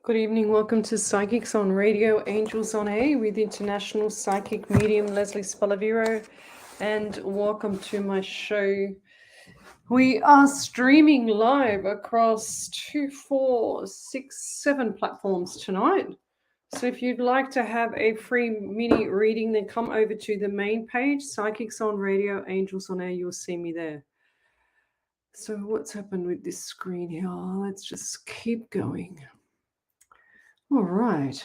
Good evening. Welcome to Psychics on Radio, Angels on Air with International Psychic Medium Lesley Spaliviero, and welcome to my show. We are streaming live across 2, 4, 6, 7 platforms tonight. So if you'd like to have a free mini reading, then come over to the main page, Psychics on Radio, Angels on Air. You'll see me there. So what's happened with this screen here? Let's just keep going. All right.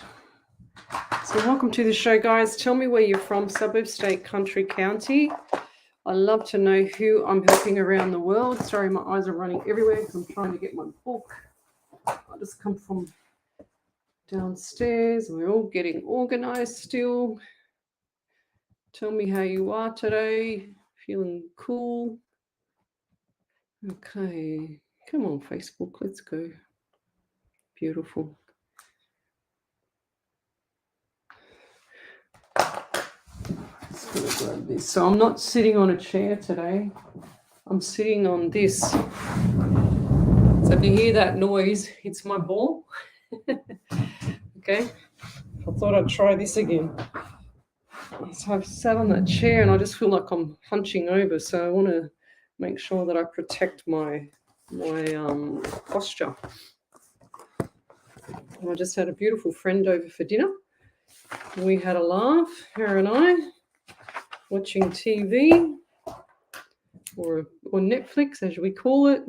So welcome to the show, guys. Tell me where you're from, suburb, state, country, county. I love to know who I'm helping around the world. Sorry, my eyes are running everywhere because I'm trying to get my book. I just come from downstairs. We're all getting organized still. Tell me how you are today. Feeling cool? Okay. Come on, Facebook. Let's go. Beautiful. Grab this. So I'm not sitting on a chair today. I'm sitting on this. So if you hear that noise, it's my ball. Okay. I thought I'd try this again. So I've sat on that chair and I just feel like I'm hunching over. So I want to make sure that I protect my posture. And I just had a beautiful friend over for dinner. We had a laugh, her and I, watching TV or Netflix, as we call it.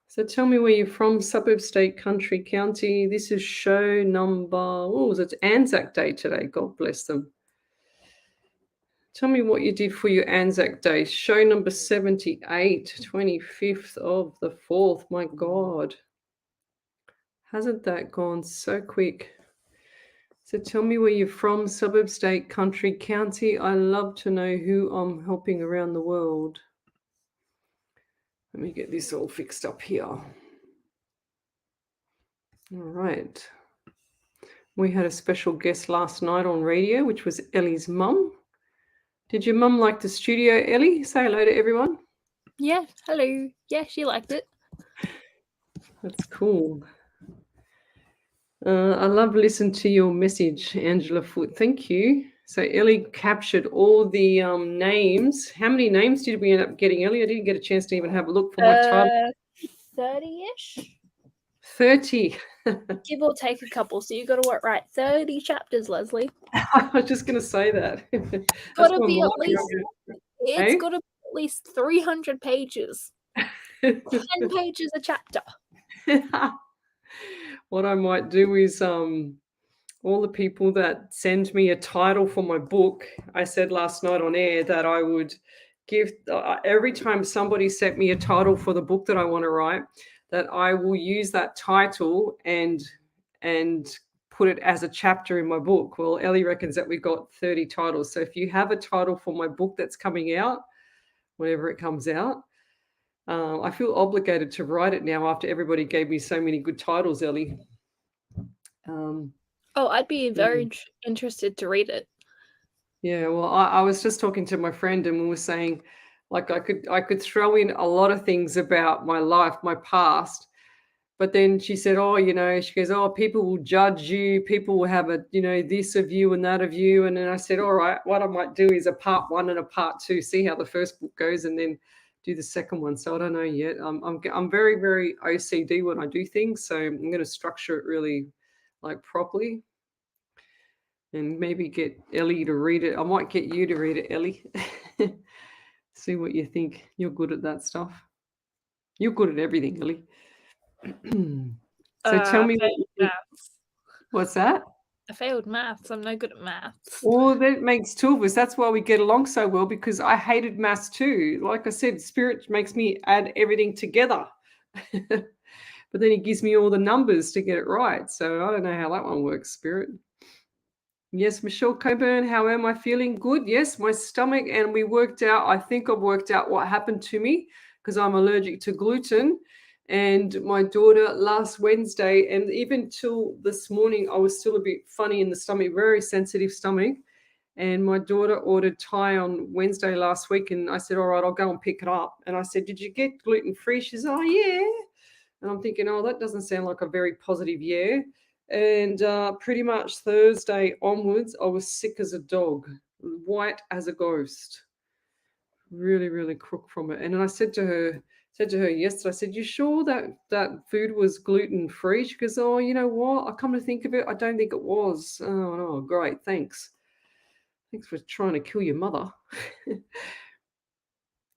So tell me where you're from, suburb, state, country, county. This is show number, it's Anzac Day today. God bless them. Tell me what you did for your Anzac Day. Show number 78, 25th of the 4th. My God. Hasn't that gone so quick? So tell me where you're from, suburb, state, country, county. I love to know who I'm helping around the world. Let me get this all fixed up here. All right. We had a special guest last night on radio, which was Ellie's mum. Did your mum like the studio, Ellie? Say hello to everyone. Yeah, hello. Yeah, she liked it. That's cool. I love listening to your message, Angela Foot. Thank you. So Ellie captured all the names. How many names did we end up getting, Ellie? I didn't get a chance to even have a look for my title. 30-ish? 30. Give or take a couple, so you got to write 30 chapters, Lesley. I was just going to say that. It's got to be at least 300 pages. 10 pages a chapter. What I might do is all the people that send me a title for my book, I said last night on air that I would give every time somebody sent me a title for the book that I want to write, that I will use that title and put it as a chapter in my book. Well, Ellie reckons that we got 30 titles. So if you have a title for my book that's coming out, whenever it comes out, I feel obligated to write it now after everybody gave me so many good titles, Ellie. I'd be very interested to read it. Yeah, well, I was just talking to my friend and we were saying, like, I could throw in a lot of things about my life, my past, but then she said, she goes, people will judge you, people will have this of you and that of you. And then I said, all right, what I might do is a part 1 and a part 2, see how the first book goes and then do the second one. So I don't know yet. I'm very, very OCD when I do things. So I'm going to structure it really properly and maybe get Ellie to read it. I might get you to read it, Ellie. See what you think. You're good at that stuff. You're good at everything, Ellie. So tell me what's that? I failed maths. I'm no good at maths. Well, that makes two of us. That's why we get along so well, because I hated maths too. Like I said, Spirit makes me add everything together. But then he gives me all the numbers to get it right. So I don't know how that one works, Spirit. Yes, Michelle Coburn, how am I feeling? Good. Yes, my stomach, and I think I've worked out what happened to me because I'm allergic to gluten. And my daughter last Wednesday, and even till this morning, I was still a bit funny in the stomach, very sensitive stomach. And my daughter ordered Thai on Wednesday last week, and I said, all right, I'll go and pick it up. And I said, did you get gluten-free? She said, oh, yeah. And I'm thinking, oh, that doesn't sound like a very positive year. And pretty much Thursday onwards, I was sick as a dog, white as a ghost, really, really crook from it. And then I said to her yesterday, I said, "You sure that food was gluten free?" She goes, "Oh, you know what? I come to think of it, I don't think it was." Oh no, great, thanks. Thanks for trying to kill your mother.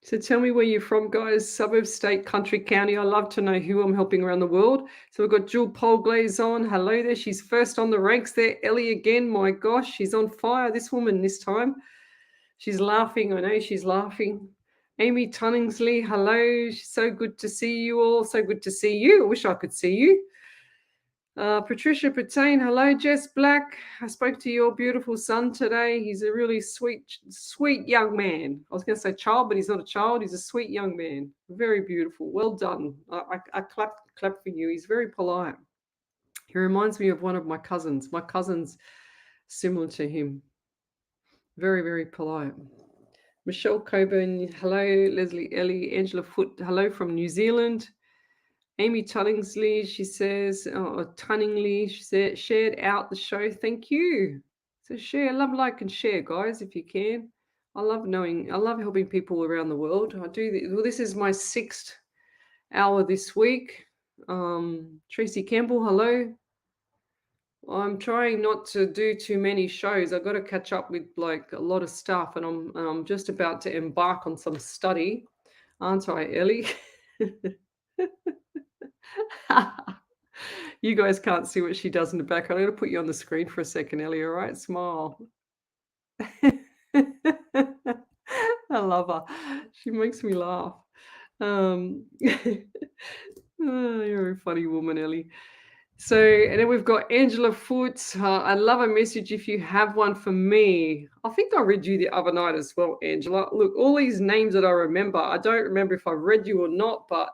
So tell me where you're from, guys. Suburb, state, country, county. I love to know who I'm helping around the world. So we've got Jewel Polglaze on. Hello there. She's first on the ranks there. Ellie again. My gosh, she's on fire, this woman this time. She's laughing. I know she's laughing. Amy Tunningsley, hello. So good to see you all. So good to see you. I wish I could see you. Patricia Patain, hello. Jess Black, I spoke to your beautiful son today. He's a really sweet young man. I was going to say child, but he's not a child. He's a sweet young man. Very beautiful. Well done. I clap for you. He's very polite. He reminds me of one of my cousins. My cousin's similar to him. Very, very polite. Michelle Coburn, hello. Leslie Ellie, Angela Foote, hello from New Zealand. Amy Tullingsley, she says, Tunningly, she said, shared out the show. Thank you. So share, love, like, and share, guys, if you can. I love helping people around the world. I do. Well, this is my 6th hour this week. Tracy Campbell, hello. I'm trying not to do too many shows. I've got to catch up with like a lot of stuff, and I'm just about to embark on some study, aren't I, Ellie? You guys can't see what she does in the back. I'm going to put you on the screen for a second, Ellie. All right, smile. I love her. She makes me laugh. Oh, you're a funny woman, Ellie. So, and then we've got Angela Foote. I love a message if you have one for me. I think I read you the other night as well, Angela. Look, all these names that I remember, I don't remember if I read you or not, but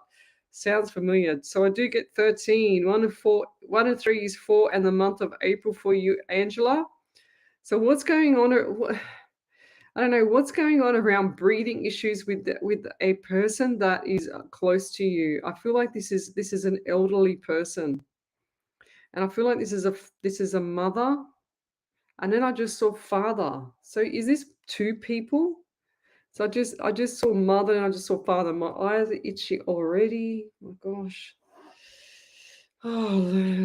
sounds familiar. So I do get 13. 1 and 3 is 4, and the month of April for you, Angela. So what's going on? I don't know what's going on around breathing issues with a person that is close to you. I feel like this is an elderly person. And I feel like this is a mother, and then I just saw father. So is this 2 people? So I just saw mother and I just saw father. My eyes are itchy already. Oh my gosh. Oh,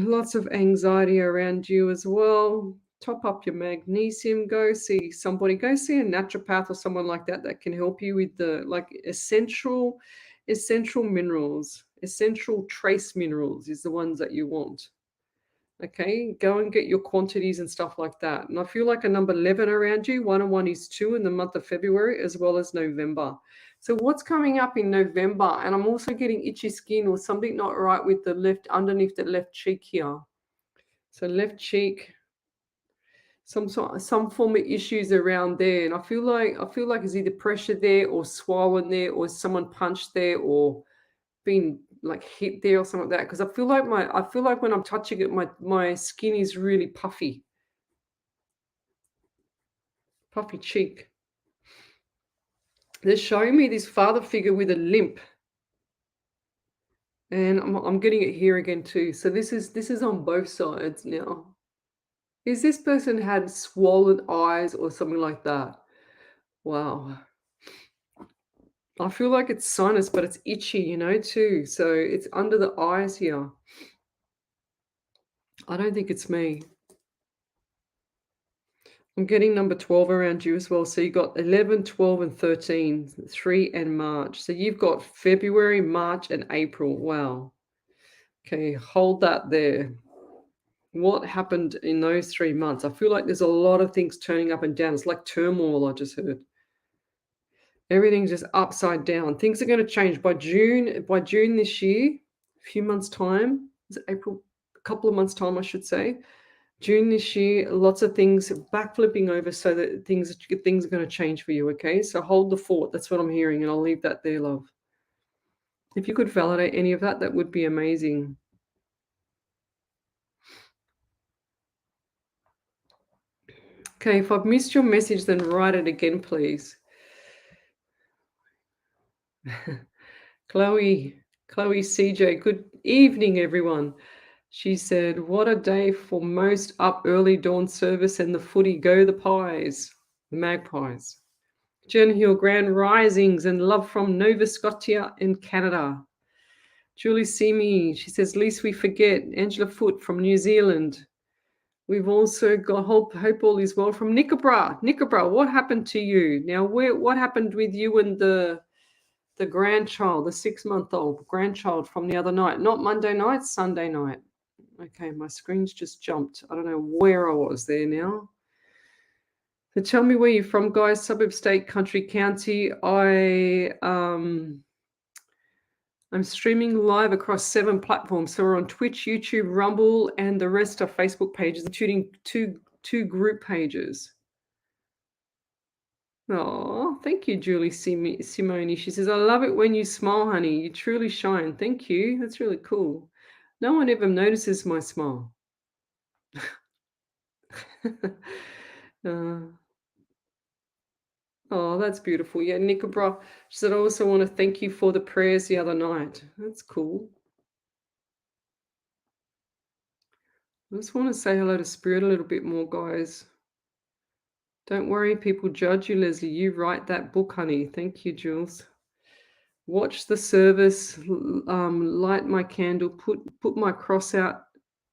lots of anxiety around you as well. Top up your magnesium. Go see somebody. Go see a naturopath or someone like that can help you with the like essential minerals. Essential trace minerals is the ones that you want. Okay, go and get your quantities and stuff like that. And I feel like a number 11 around you. 1 and 1 is 2 in the month of February as well as November. So what's coming up in November? And I'm also getting itchy skin or something not right with the left, underneath the left cheek here. So left cheek, some form of issues around there. And I feel like it's either pressure there or swollen there or someone punched there or been like hit there or something like that, because I feel like when I'm touching it, my skin is really puffy cheek. They're showing me this father figure with a limp, and I'm getting it here again too. So this is on both sides now. Is this person had swollen eyes or something like that? Wow. I feel like it's sinus, but it's itchy, too. So it's under the eyes here. I don't think it's me. I'm getting number 12 around you as well. So you got 11, 12, and 13, 3 and March. So you've got February, March, and April. Wow. Okay, hold that there. What happened in those 3 months? I feel like there's a lot of things turning up and down. It's like turmoil, I just heard. Everything's just upside down. Things are going to change by June this year, a few months' time. Is it April? A couple of months' time, I should say. June this year, lots of things backflipping over so that things are going to change for you, okay? So hold the fort. That's what I'm hearing, and I'll leave that there, love. If you could validate any of that, that would be amazing. Okay, if I've missed your message, then write it again, please. Chloe, Chloe CJ, good evening, everyone. She said, what a day for most up early dawn service and the footy. Go the Pies, the Magpies. Jen Hill, grand risings and love from Nova Scotia in Canada. Julie Simi, she says, least we forget. Angela Foote from New Zealand. We've also got hope all is well from Nickabra. Nickabra, what happened to you? Now, what happened with you and the grandchild, the 6-month-old grandchild from the other night? Not Monday night, Sunday night. Okay, my screen's just jumped. I don't know where I was there now. So tell me where you're from, guys. Suburb, state, country, county. I'm streaming live across 7 platforms. So we're on Twitch, YouTube, Rumble, and the rest are Facebook pages, including two group pages. Oh, thank you, Julie Simone. She says, I love it when you smile, honey. You truly shine. Thank you. That's really cool. No one ever notices my smile. Oh, that's beautiful. Yeah, Nickabra, she said, I also want to thank you for the prayers the other night. That's cool. I just want to say hello to Spirit a little bit more, guys. Don't worry, people judge you, Lesley. You write that book, honey. Thank you, Jules. Watch the service, light my candle, put my cross out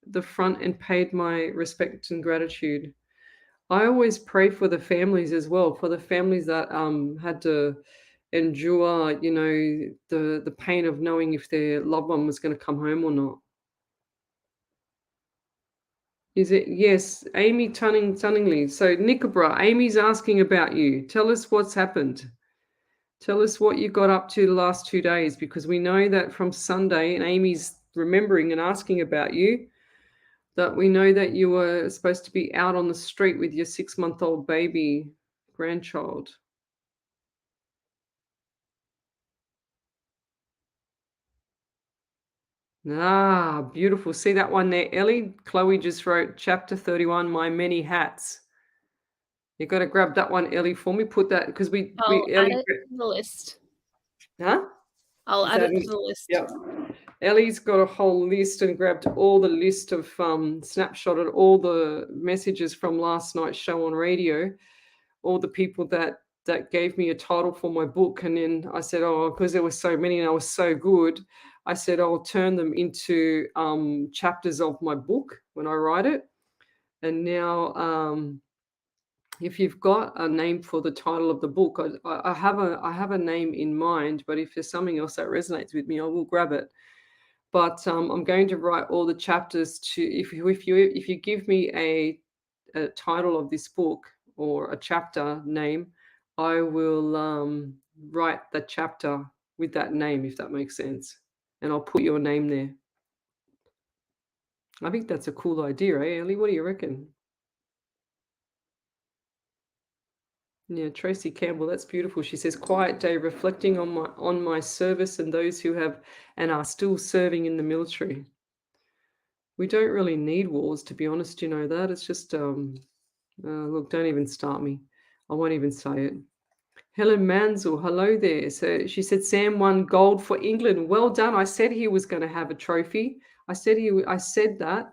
the front and paid my respect and gratitude. I always pray for the families as well, for the families that had to endure, the pain of knowing if their loved one was going to come home or not. Is it? Yes, Amy Tunningley. So, Nickabra, Amy's asking about you. Tell us what's happened. Tell us what you got up to the last 2 days, because we know that from Sunday, and Amy's remembering and asking about you, that we know that you were supposed to be out on the street with your 6-month-old baby grandchild. Ah, beautiful. See that one there, Ellie? Chloe just wrote chapter 31, My Many Hats. You got to grab that one, Ellie, for me. Put that, because Ellie, add it to the list. Huh? I'll add it to the list. Yeah. Ellie's got a whole list and grabbed all the list of snapshotted all the messages from last night's show on radio, all the people that gave me a title for my book. And then I said, because there were so many and I was so good, I said I'll turn them into chapters of my book when I write it. And now if you've got a name for the title of the book, I have a name in mind, but if there's something else that resonates with me, I will grab it. But I'm going to write all the chapters to, if you give me a title of this book or a chapter name, I will write the chapter with that name, if that makes sense. And I'll put your name there. I think that's a cool idea, eh, Ellie? What do you reckon? Yeah, Tracy Campbell, that's beautiful. She says, quiet day, reflecting on my service and those who have and are still serving in the military. We don't really need wars, to be honest. You know that. It's just, look, don't even start me. I won't even say it. Helen Mansell, hello there. So she said, Sam won gold for England. Well done. I said he was going to have a trophy. I said that.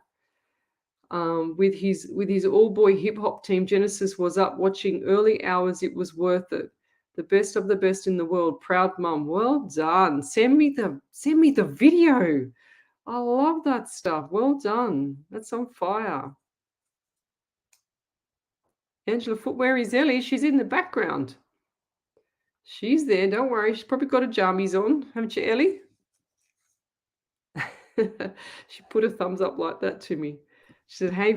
With his all-boy hip-hop team, Genesis was up watching early hours. It was worth it. The best of the best in the world. Proud mum. Well done. Send me the video. I love that stuff. Well done. That's on fire. Angela Footwear is Ellie. She's in the background. She's there. Don't worry. She's probably got her jammies on. Haven't you, Ellie? She put a thumbs up like that to me. She said, hey,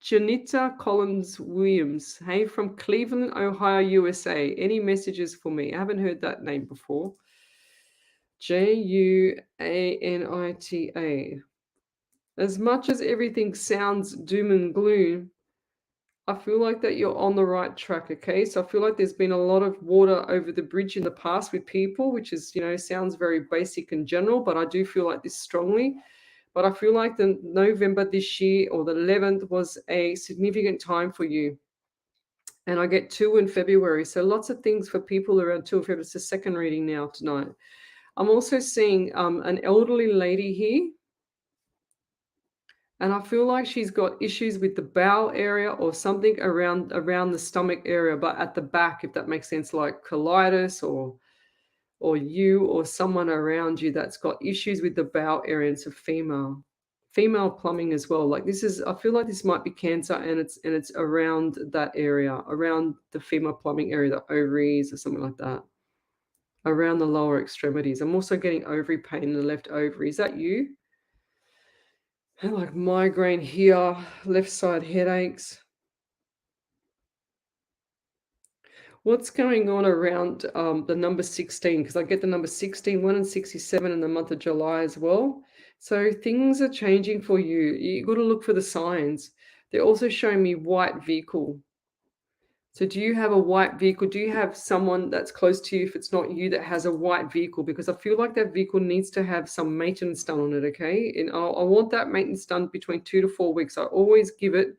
Janita Collins Williams. Hey, from Cleveland, Ohio, USA. Any messages for me? I haven't heard that name before. Juanita. As much as everything sounds doom and gloom, I feel like that you're on the right track, okay? So I feel like there's been a lot of water over the bridge in the past with people, which is, sounds very basic and general, but I do feel like this strongly. But I feel like the November this year, or the 11th, was a significant time for you. And I get 2 in February. So lots of things for people around 2 in February. It's a second reading now tonight. I'm also seeing an elderly lady here. And I feel like she's got issues with the bowel area or something around the stomach area, but at the back, if that makes sense, like colitis or you or someone around you that's got issues with the bowel area. It's a female plumbing as well. Like this is, I feel like this might be cancer, and it's around that area, around the female plumbing area, the ovaries or something like that, around the lower extremities. I'm also getting ovary pain in the left ovary. Is that you? And like migraine here, left side headaches. What's going on around the number 16? Because I get the number 16, 1 and 67 in the month of July as well. So things are changing for you. You got to look for the signs. They're also showing me white vehicle. So do you have a white vehicle? Do you have someone that's close to you, if it's not you, that has a white vehicle? Because I feel like that vehicle needs to have some maintenance done on it, okay? And I want that maintenance done between 2 to 4 weeks. I always give it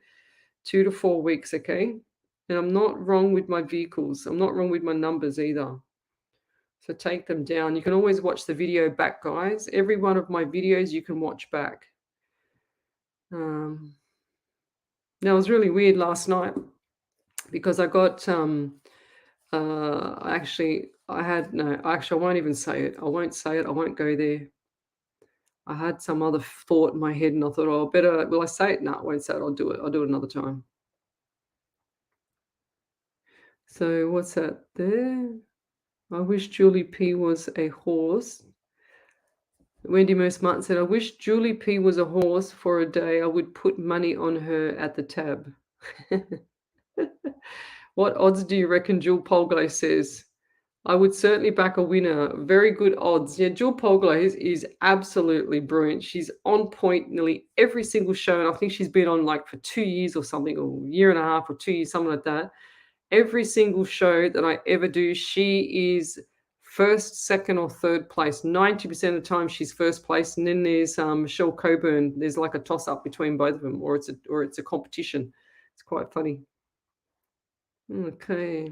2 to 4 weeks, okay? And I'm not wrong with my vehicles. I'm not wrong with my numbers either. So take them down. You can always watch the video back, guys. Every one of my videos you can watch back. Now, it was really weird last night because I got actually I won't even say it. I won't say it. I won't go there. I had some other thought in my head and I thought, oh, will I say it? No, I won't say it. I'll do it. I'll do it another time. So what's that there? I wish Julie P was a horse. Wendy Moose Martin said, I wish Julie P was a horse for a day. I would put money on her at the tab. What odds do you reckon Jewel Polglow says? I would certainly back a winner. Very good odds. Yeah, Jewel Polglow is absolutely brilliant. She's on point nearly every single show. And I think she's been on like for 2 years or something, or a year and a half or 2 years, something like that. Every single show that I ever do, she is first, second, or third place. 90% of the time, she's first place. And then there's Michelle Coburn. There's like a toss-up between both of them, or it's a competition. It's quite funny. Okay.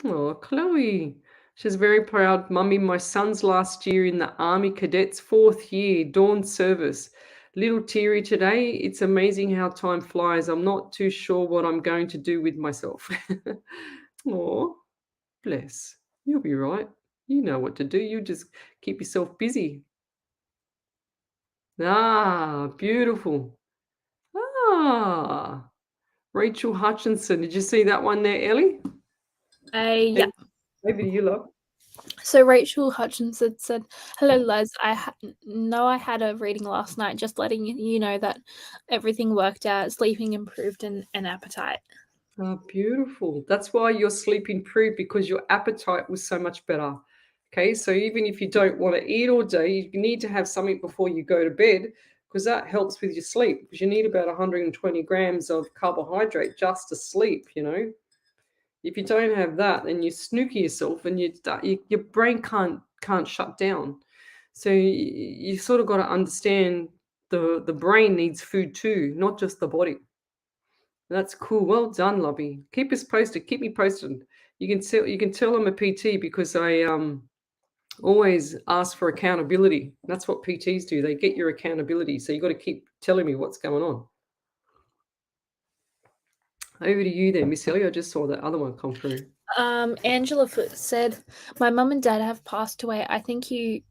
Oh, Chloe. She's very proud. Mummy, my son's last year in the Army Cadets, 4th year, dawn service. Little teary today. It's amazing how time flies. I'm not too sure what I'm going to do with myself. Oh, bless. You'll be right. You know what to do. You just keep yourself busy. Ah, beautiful. Ah, Rachel Hutchinson. Did you see that one there, Ellie? Yeah. Maybe you look. So Rachel Hutchinson said, hello, Les. I know I had a reading last night, just letting you know that everything worked out, sleeping improved, and appetite. Oh, beautiful. That's why your sleep improved, because your appetite was so much better. Okay, so even if you don't want to eat all day, you need to have something before you go to bed, because that helps with your sleep, because you need about 120 grams of carbohydrate just to sleep, you know. If you don't have that, then you snooker yourself and your brain can't shut down. So you sort of got to understand the brain needs food too, not just the body. That's cool. Well done, Lobby. Keep us posted. Keep me posted. You can tell I'm a PT because I always ask for accountability. That's what PTs do. They get your accountability. So you got to keep telling me what's going on. Over to you then, Miss Ellie. I just saw that other one come through. Angela Foot said, my mum and dad have passed away. I think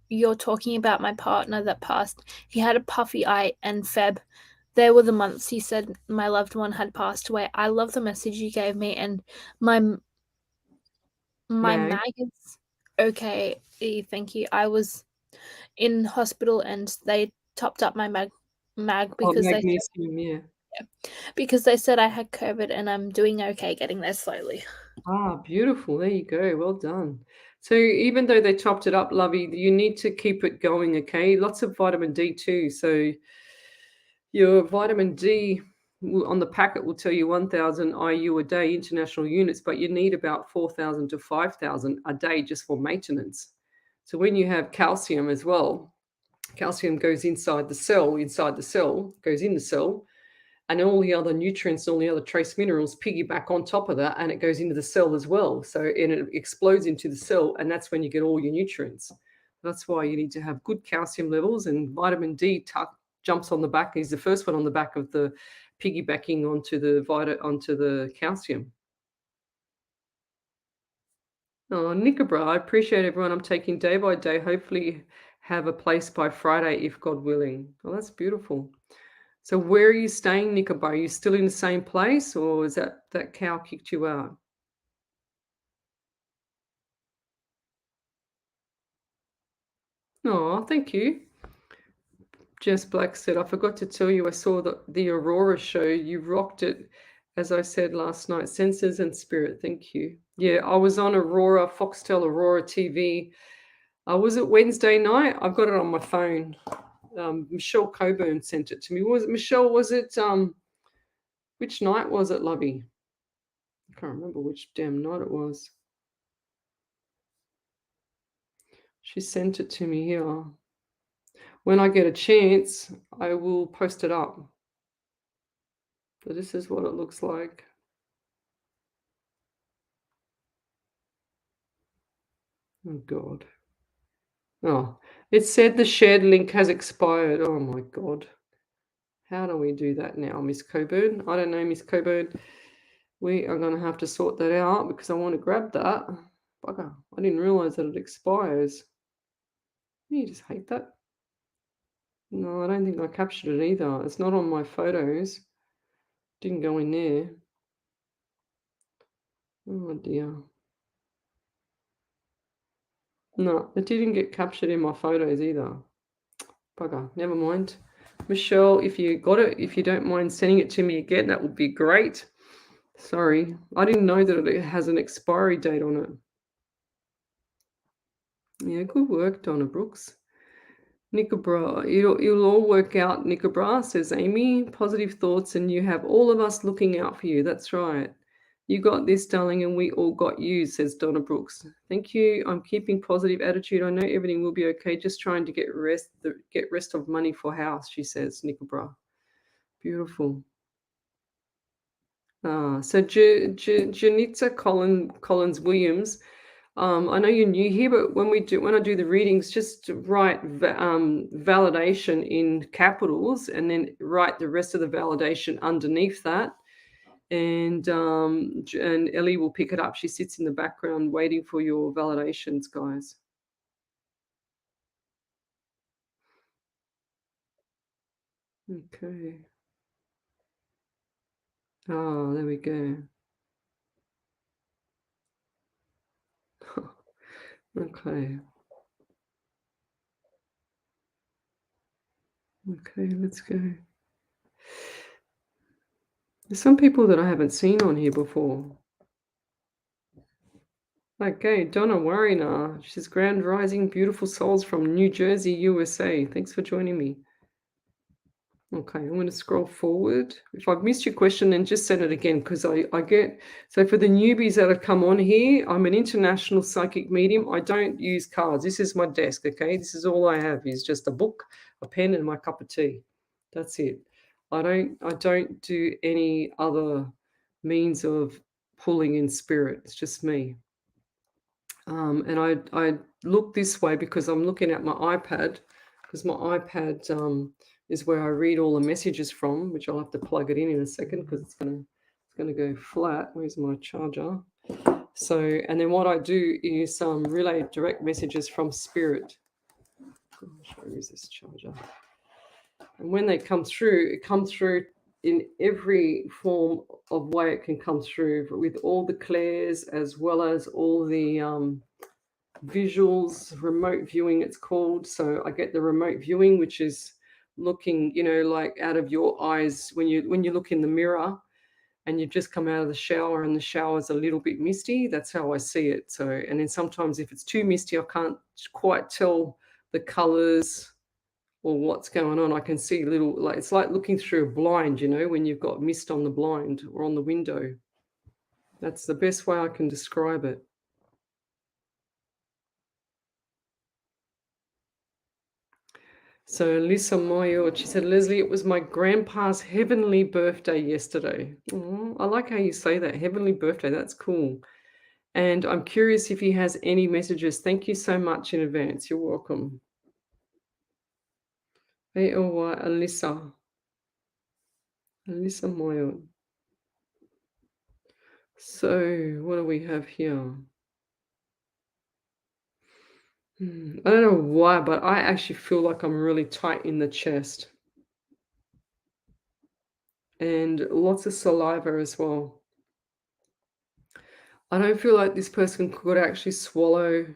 you're talking about my partner that passed. He had a puffy eye and Feb. There were the months he said my loved one had passed away. I love the message you gave me, and my mag is okay. Thank you. I was in hospital and they topped up my mag because because they said I had COVID, and I'm doing okay, getting there slowly. Ah, beautiful. There you go. Well done. So even though they topped it up, Lovey, you need to keep it going, okay? Lots of vitamin D too. So your vitamin D on the packet will tell you 1,000 IU a day, international units, but you need about 4,000 to 5,000 a day just for maintenance. So when you have calcium as well, calcium goes inside the cell, goes in the cell, and all the other nutrients, all the other trace minerals piggyback on top of that, and it goes into the cell as well. So and it explodes into the cell, and that's when you get all your nutrients. That's why you need to have good calcium levels, and vitamin D jumps on the back. He's the first one on the back of the piggybacking onto the calcium. Oh, Nickabra, I appreciate everyone I'm taking day by day. Hopefully have a place by Friday if God willing. Oh, that's beautiful. So where are you staying, Nickabra? Are you still in the same place, or is that cow kicked you out? Oh, thank you. Jess Black said, I forgot to tell you, I saw the Aurora show. You rocked it, as I said last night. Senses and spirit. Thank you. Yeah, I was on Aurora, Foxtel Aurora TV. Was it Wednesday night? I've got it on my phone. Michelle Coburn sent it to me. Was it Michelle? Was it which night was it, Lovey? I can't remember which damn night it was. She sent it to me here. When I get a chance, I will post it up. So this is what it looks like. Oh God. Oh, it said the shared link has expired. Oh my God. How do we do that now, Miss Coburn? I don't know, Miss Coburn. We are going to have to sort that out because I want to grab that. Bugger. I didn't realize that it expires. You just hate that. No, I don't think I captured it either. It's not on my photos. Didn't go in there. Oh dear. No, it didn't get captured in my photos either. Bugger. Never mind. Michelle, if you got it, if you don't mind sending it to me again, that would be great. Sorry. I didn't know that it has an expiry date on it. Yeah, good work, Donna Brooks. Nickabra, it'll all work out, Nickabra, says Amy. Positive thoughts, and you have all of us looking out for you. That's right. You got this, darling, and we all got you, says Donna Brooks. Thank you. I'm keeping positive attitude. I know everything will be okay. Just trying to get rest of money for house, she says, Nickabra. Beautiful. So Janitza Collins Williams. I know you're new here, but when I do the readings, just write validation in capitals, and then write the rest of the validation underneath that. And Ellie will pick it up. She sits in the background waiting for your validations, guys. Okay. Oh, there we go. Okay. Okay, let's go. There's some people that I haven't seen on here before. Okay, Donna Warriner. She's Grand Rising, beautiful souls from New Jersey, USA. Thanks for joining me. Okay, I'm going to scroll forward. If I've missed your question, then just send it again, because I get... So for the newbies that have come on here, I'm an international psychic medium. I don't use cards. This is my desk, okay? This is all I have, is just a book, a pen, and my cup of tea. That's it. I don't do any other means of pulling in spirit. It's just me. And I look this way because I'm looking at my iPad, because my iPad is where I read all the messages from, which I'll have to plug it in a second because it's gonna go flat. Where's my charger? So, and then what I do is relay direct messages from spirit. Where is this charger? And when they come through, it comes through in every form of way it can come through, with all the clairs as well as all the visuals, remote viewing it's called. So I get the remote viewing, which is looking, like out of your eyes when you look in the mirror and you've just come out of the shower and the shower's a little bit misty. That's how I see it. So, and then sometimes if it's too misty, I can't quite tell the colors or what's going on. I can see little, like, it's like looking through a blind, when you've got mist on the blind or on the window. That's the best way I can describe it. So Lisa Moyo, she said, Lesley, it was my grandpa's heavenly birthday yesterday. Oh, I like how you say that, heavenly birthday. That's cool. And I'm curious if he has any messages. Thank you so much in advance. You're welcome. Hey, Alyssa. Alyssa Moyo. So what do we have here? I don't know why, but I actually feel like I'm really tight in the chest. And lots of saliva as well. I don't feel like this person could actually swallow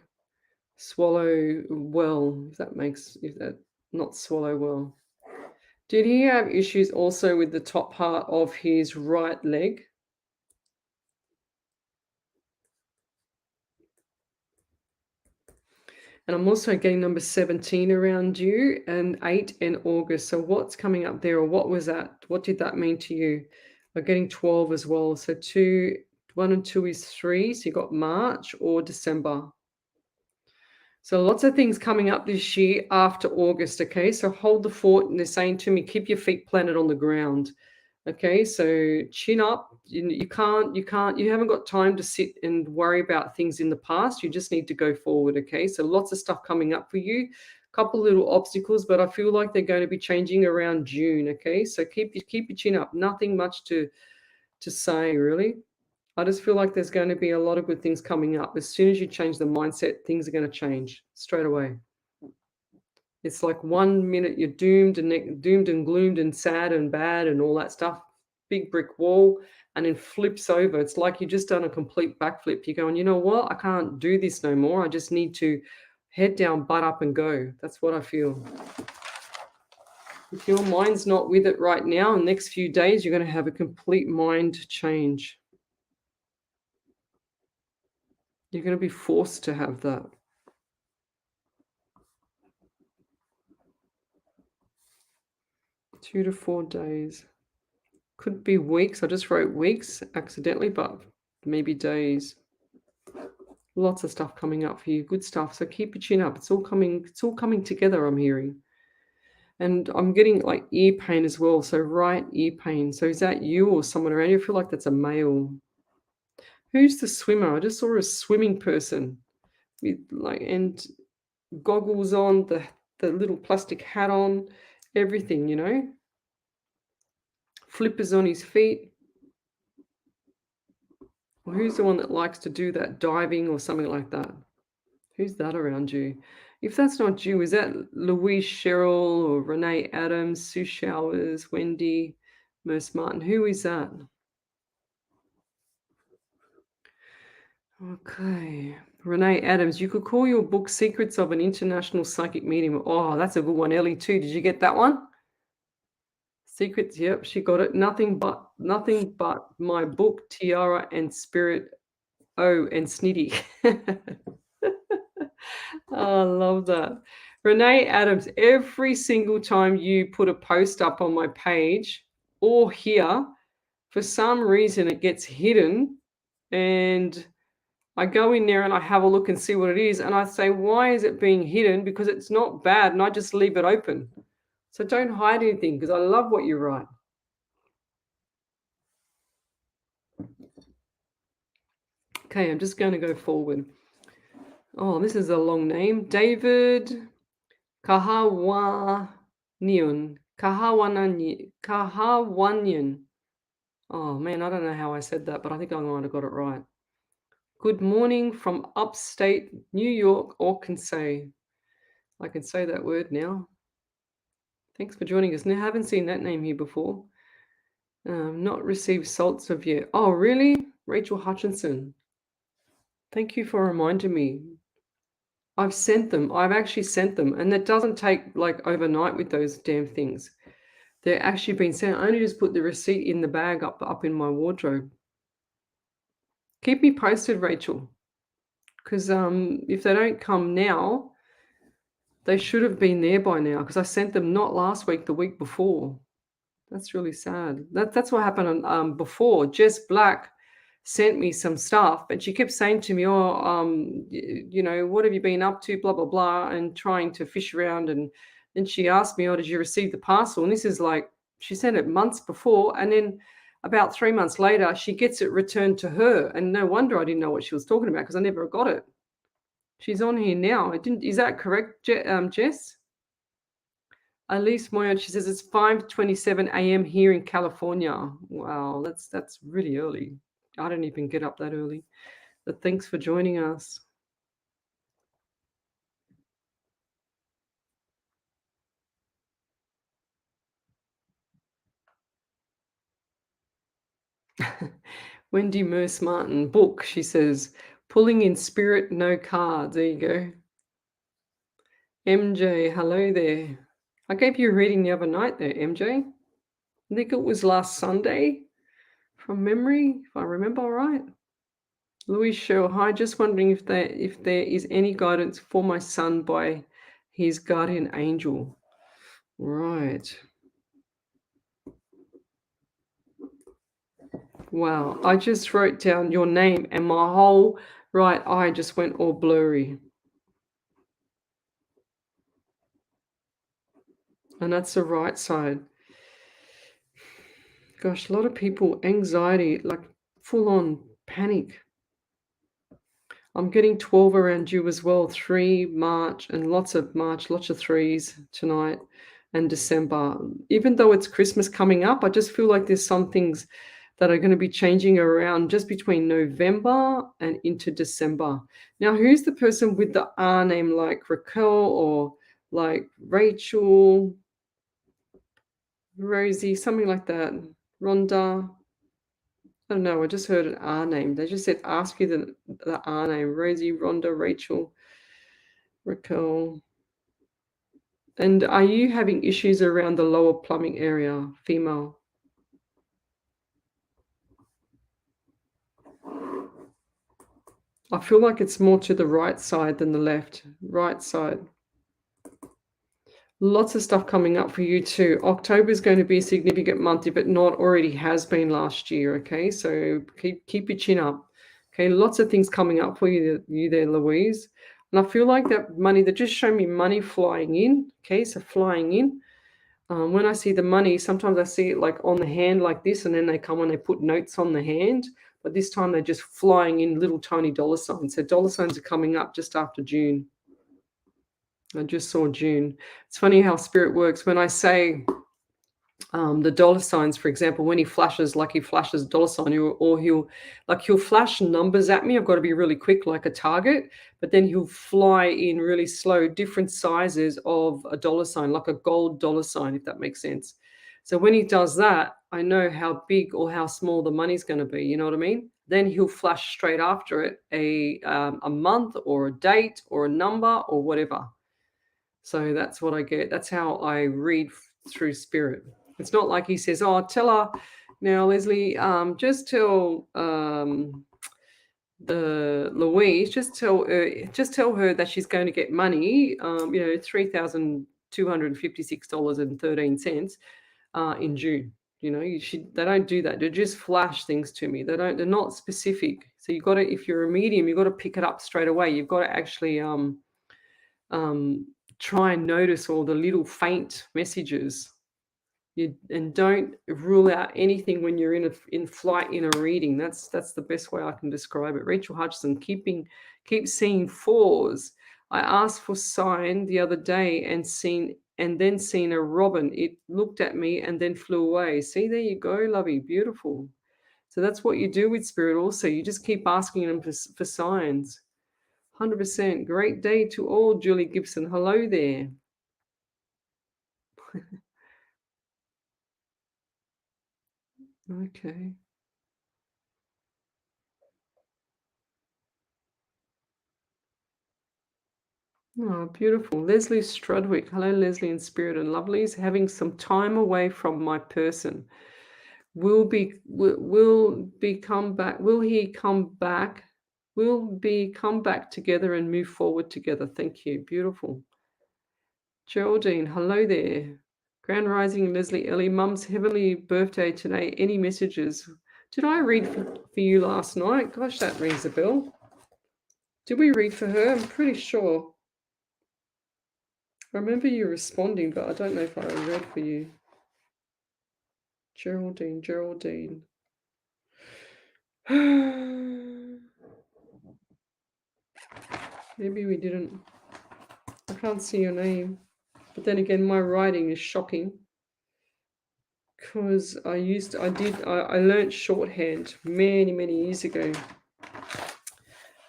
well, if that not swallow well. Did he have issues also with the top part of his right leg? And I'm also getting number 17 around you and 8 in August. So what's coming up there, or what was that? What did that mean to you? I'm getting 12 as well. So 1 and 2 is 3. So you got March or December. So lots of things coming up this year after August, okay? So hold the fort, and they're saying to me, keep your feet planted on the ground. Okay, so chin up. You haven't got time to sit and worry about things in the past. You just need to go forward, okay? So lots of stuff coming up for you. Couple little obstacles, but I feel like they're going to be changing around June, okay? So keep your chin up. Nothing much to say, really. I just feel like there's going to be a lot of good things coming up. As soon as you change the mindset, things are going to change straight away. It's like 1 minute you're doomed and gloomed and sad and bad and all that stuff, big brick wall, and then flips over. It's like you just done a complete backflip. You're going, you know what? I can't do this no more. I just need to head down, butt up, and go. That's what I feel. If your mind's not with it right now, in the next few days, you're going to have a complete mind change. You're going to be forced to have that. 2 to 4 days. Could be weeks. I just wrote weeks accidentally, but maybe days. Lots of stuff coming up for you. Good stuff. So keep your chin up. It's all coming together, I'm hearing. And I'm getting like ear pain as well. So right ear pain. So is that you or someone around you? I feel like that's a male. Who's the swimmer? I just saw a swimming person with and goggles on, the little plastic hat on, everything, Flippers on his feet. Well, who's the one that likes to do that, diving or something like that? Who's that around you? If that's not you, is that Louise Cheryl or Renee Adams, Sue Showers, Wendy, Merce Martin? Who is that? Okay. Renee Adams, you could call your book Secrets of an International Psychic Medium. Oh, that's a good one. Ellie too. Did you get that one? Secrets, yep, she got it. Nothing but my book, Tiara and Spirit. Oh, and Snitty. Oh, I love that. Renee Adams, every single time you put a post up on my page or here, for some reason it gets hidden, and I go in there and I have a look and see what it is, and I say, why is it being hidden? Because it's not bad, and I just leave it open. So don't hide anything, because I love what you write. Okay, I'm just going to go forward. Oh, this is a long name. David Kahawanian. Kahawanian. Oh, man, I don't know how I said that, but I think I might have got it right. Good morning from upstate New York, Arkansas. I can say that word now. Thanks for joining us. Now, I haven't seen that name here before. Not received salts of yet. Oh, really? Rachel Hutchinson. Thank you for reminding me. I've sent them. I've actually sent them. And it doesn't take like overnight with those damn things. They're actually been sent. I only just put the receipt in the bag up in my wardrobe. Keep me posted, Rachel. Because if they don't come now, they should have been there by now. Because I sent them not last week, the week before. That's really sad. That's what happened on, before. Jess Black sent me some stuff, but she kept saying to me, "Oh, what have you been up to? Blah blah blah," and trying to fish around and And she asked me, oh, did you receive the parcel? And this is like, she sent it months before. And then about 3 months later, she gets it returned to her. And no wonder I didn't know what she was talking about because I never got it. She's on here now. Is that correct, Jess? Elise Moyon, she says it's 5:27 a.m. here in California. Wow, that's really early. I don't even get up that early. But thanks for joining us. Wendy Merce Martin, book, she says, pulling in spirit, no cards. There you go. MJ, hello there. I gave you a reading the other night there, MJ. I think it was last Sunday from memory, if I remember right. Louis Shell, hi, just wondering if there is any guidance for my son by his guardian angel. Right. Wow, I just wrote down your name and my whole right eye just went all blurry. And that's the right side. Gosh, a lot of people, anxiety, like full on panic. I'm getting 12 around you as well. 3 March and lots of 3s tonight and December. Even though it's Christmas coming up, I just feel like there's some things that are going to be changing around just between November and into December. Now, who's the person with the R name like Raquel or like Rachel, Rosie, something like that? Rhonda? I don't know. I just heard an R name. They just said ask you the R name. Rosie, Rhonda, Rachel, Raquel. And are you having issues around the lower plumbing area, female? I feel like it's more to the right side than the left. Right side. Lots of stuff coming up for you too. October is going to be a significant month if it not already has been last year. Okay, so keep your chin up. Okay, lots of things coming up for you there, Louise. And I feel like that money, they just show me money flying in. Okay, so flying in. When I see the money, sometimes I see it like on the hand like this, and then they come and they put notes on the hand. But this time they're just flying in little tiny dollar signs. So dollar signs are coming up just after June. I just saw June. It's funny how spirit works. When I say the dollar signs, for example, when he flashes dollar sign, he'll flash numbers at me. I've got to be really quick, like a target, but then he'll fly in really slow, different sizes of a dollar sign, like a gold dollar sign, if that makes sense. So when he does that, I know how big or how small the money's going to be. You know what I mean? Then he'll flash straight after it a month or a date or a number or whatever. So that's what I get. That's how I read through spirit. It's not like he says, oh, tell her now, Lesley, just tell the Louise, just tell her that she's going to get money, $3,256.13 in June. You know, they don't do that. They just flash things to me. They're not specific. So you got to, if you're a medium, you got to pick it up straight away. You've got to actually try and notice all the little faint messages. And don't rule out anything when you're in flight in a reading. That's the best way I can describe it. Rachel Hutchinson, keep seeing 4s. I asked for sign the other day and then seen a robin. It looked at me and then flew away. See, there you go, lovey, beautiful. So that's what you do with spirit also. You just keep asking them for signs. 100%. Great day to all, Julie Gibson. Hello there. Okay. Oh, beautiful. Leslie Strudwick. Hello, Leslie in spirit and lovelies. Having some time away from my person. Will he come back? Will we come back together and move forward together? Thank you. Beautiful. Geraldine, hello there. Grand Rising, Leslie Ellie. Mum's heavenly birthday today. Any messages? Did I read for you last night? Gosh, that rings a bell. Did we read for her? I'm pretty sure. I remember you responding, but I don't know if I read for you. Geraldine. Maybe we didn't. I can't see your name. But then again, my writing is shocking. Because I learned shorthand many years ago.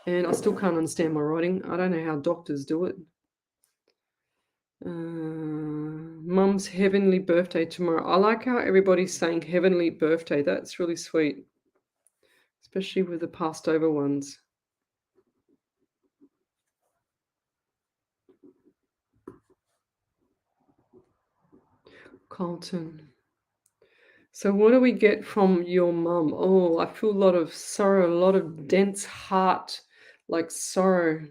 And I still can't understand my writing. I don't know how doctors do it. Mum's heavenly birthday tomorrow. I like how everybody's saying heavenly birthday. That's really sweet. Especially with the passed over ones. Carlton. So what do we get from your mum? Oh, I feel a lot of sorrow, a lot of dense heart, like sorrow.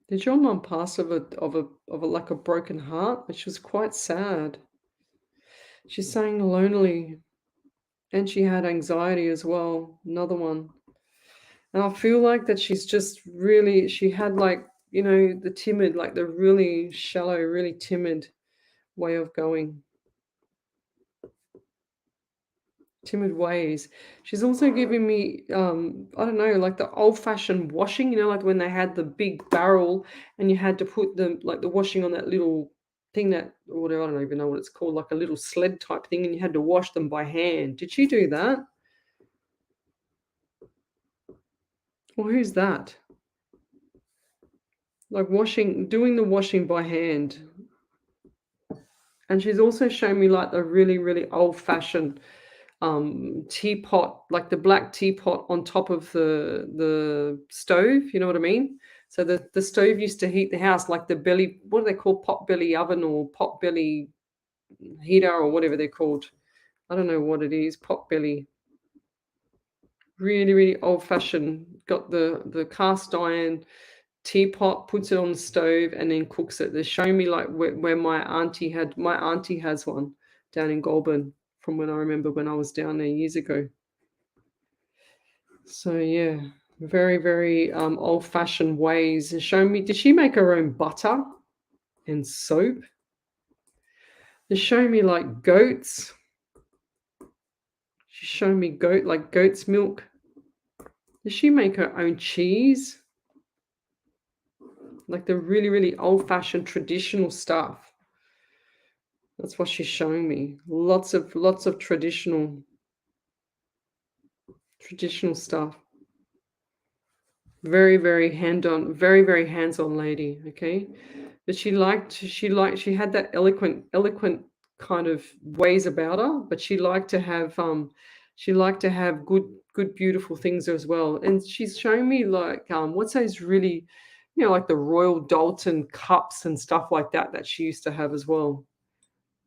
Did your mum pass of a like a broken heart? Which was quite sad. She's saying lonely, and she had anxiety as well. Another one. And I feel like that she's just really, she had like, the timid, like the really shallow, really timid way of going. Timid ways. She's also giving me, I don't know, like the old-fashioned washing, like when they had the big barrel and you had to put the washing on that little thing or whatever, I don't even know what it's called, like a little sled type thing, and you had to wash them by hand. Did she do that? Well, who's that? Like doing the washing by hand. And she's also shown me like the really old-fashioned teapot, like the black teapot on top of the stove, you know what I mean? So the stove used to heat the house, like the belly, what do they call, pot belly oven or pot belly heater or whatever they're called. I don't know what it is, pot belly. Really old-fashioned. Got the cast iron teapot, puts it on the stove and then cooks it. They're showing me like where my auntie has one down in Goulburn from when I remember when I was down there years ago. So yeah, very old-fashioned ways. And show me, did she make her own butter and soap? They're showing me like goats. She's showing me goat's milk. Does she make her own cheese? Like the really old-fashioned traditional stuff. That's what she's showing me. Lots of traditional stuff. Very hands-on lady, okay? But she had that eloquent kind of ways about her, but she liked to have good beautiful things as well. And she's showing me like what's those really, like the Royal Dalton cups and stuff like that she used to have as well.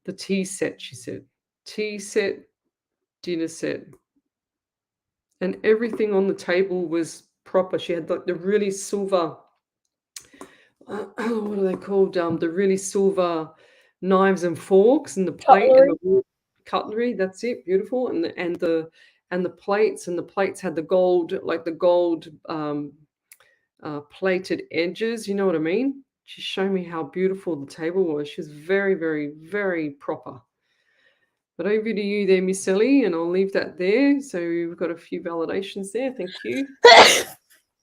The tea set, she said. Tea set, dinner set. And everything on the table was proper. She had like the really silver, what are they called? The really silver knives and forks and the plate and the cutlery. That's it, beautiful. And the plates had the gold, like the gold plated edges. You know what I mean? She showed me how beautiful the table was. She was very proper. But over to you there, Miss Ellie, and I'll leave that there. So we've got a few validations there. Thank you.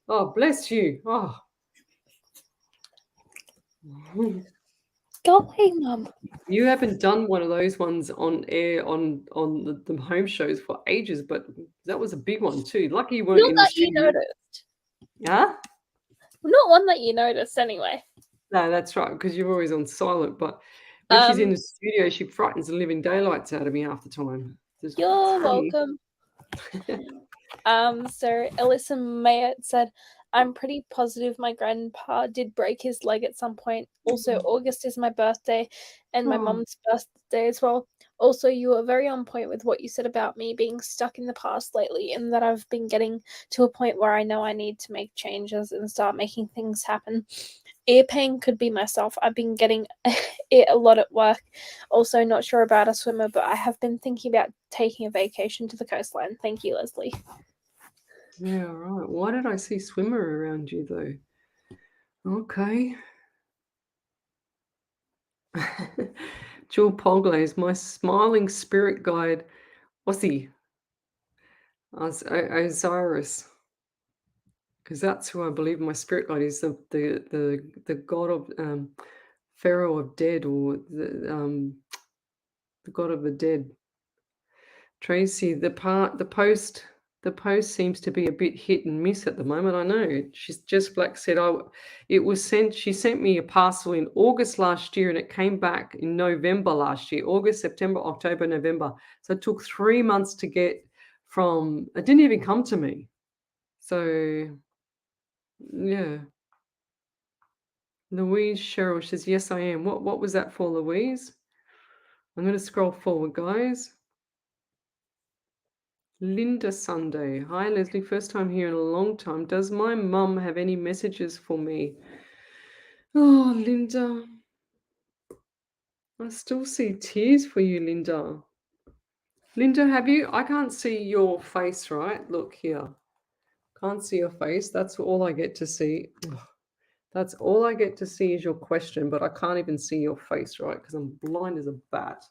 Oh, bless you. Oh. Go away, Mum. You haven't done one of those ones on air on the home shows for ages, but that was a big one too. Lucky you weren't Not in the that you studio. noticed. Yeah? Not one that you noticed, anyway. No, that's right, because you're always on silent. But when she's in the studio, she frightens the living daylights out of me half the time. You're welcome. So Alyssa Mayett said, I'm pretty positive my grandpa did break his leg at some point. Also, August is my birthday and my mum's birthday as well. Also, you were very on point with what you said about me being stuck in the past lately, and that I've been getting to a point where I know I need to make changes and start making things happen. Ear pain could be myself. I've been getting it a lot at work. Also, not sure about a swimmer, but I have been thinking about taking a vacation to the coastline. Thank you, Leslie. Yeah, right. Why did I see swimmer around you though? Okay. Jewel Polglaze, my smiling spirit guide. What's he? Osiris. Because that's who I believe my spirit guide is, the god of Pharaoh of dead, or the god of the dead. Tracy, the post seems to be a bit hit and miss at the moment. I know. She's just Black said, "Oh, it was sent." She sent me a parcel in August last year, and it came back in November last year. August, September, October, November. So it took 3 months to get from. It didn't even come to me. So yeah. Louise Cheryl says, "Yes, I am." What was that for, Louise? I'm going to scroll forward, guys. Linda Sunday. Hi, Leslie. First time here in a long time. Does my mum have any messages for me? Oh, Linda. I still see tears for you, Linda. Linda, have you? I can't see your face, right? Look here. Can't see your face. That's all I get to see. Ugh. That's all I get to see is your question, but I can't even see your face, right? Because I'm blind as a bat.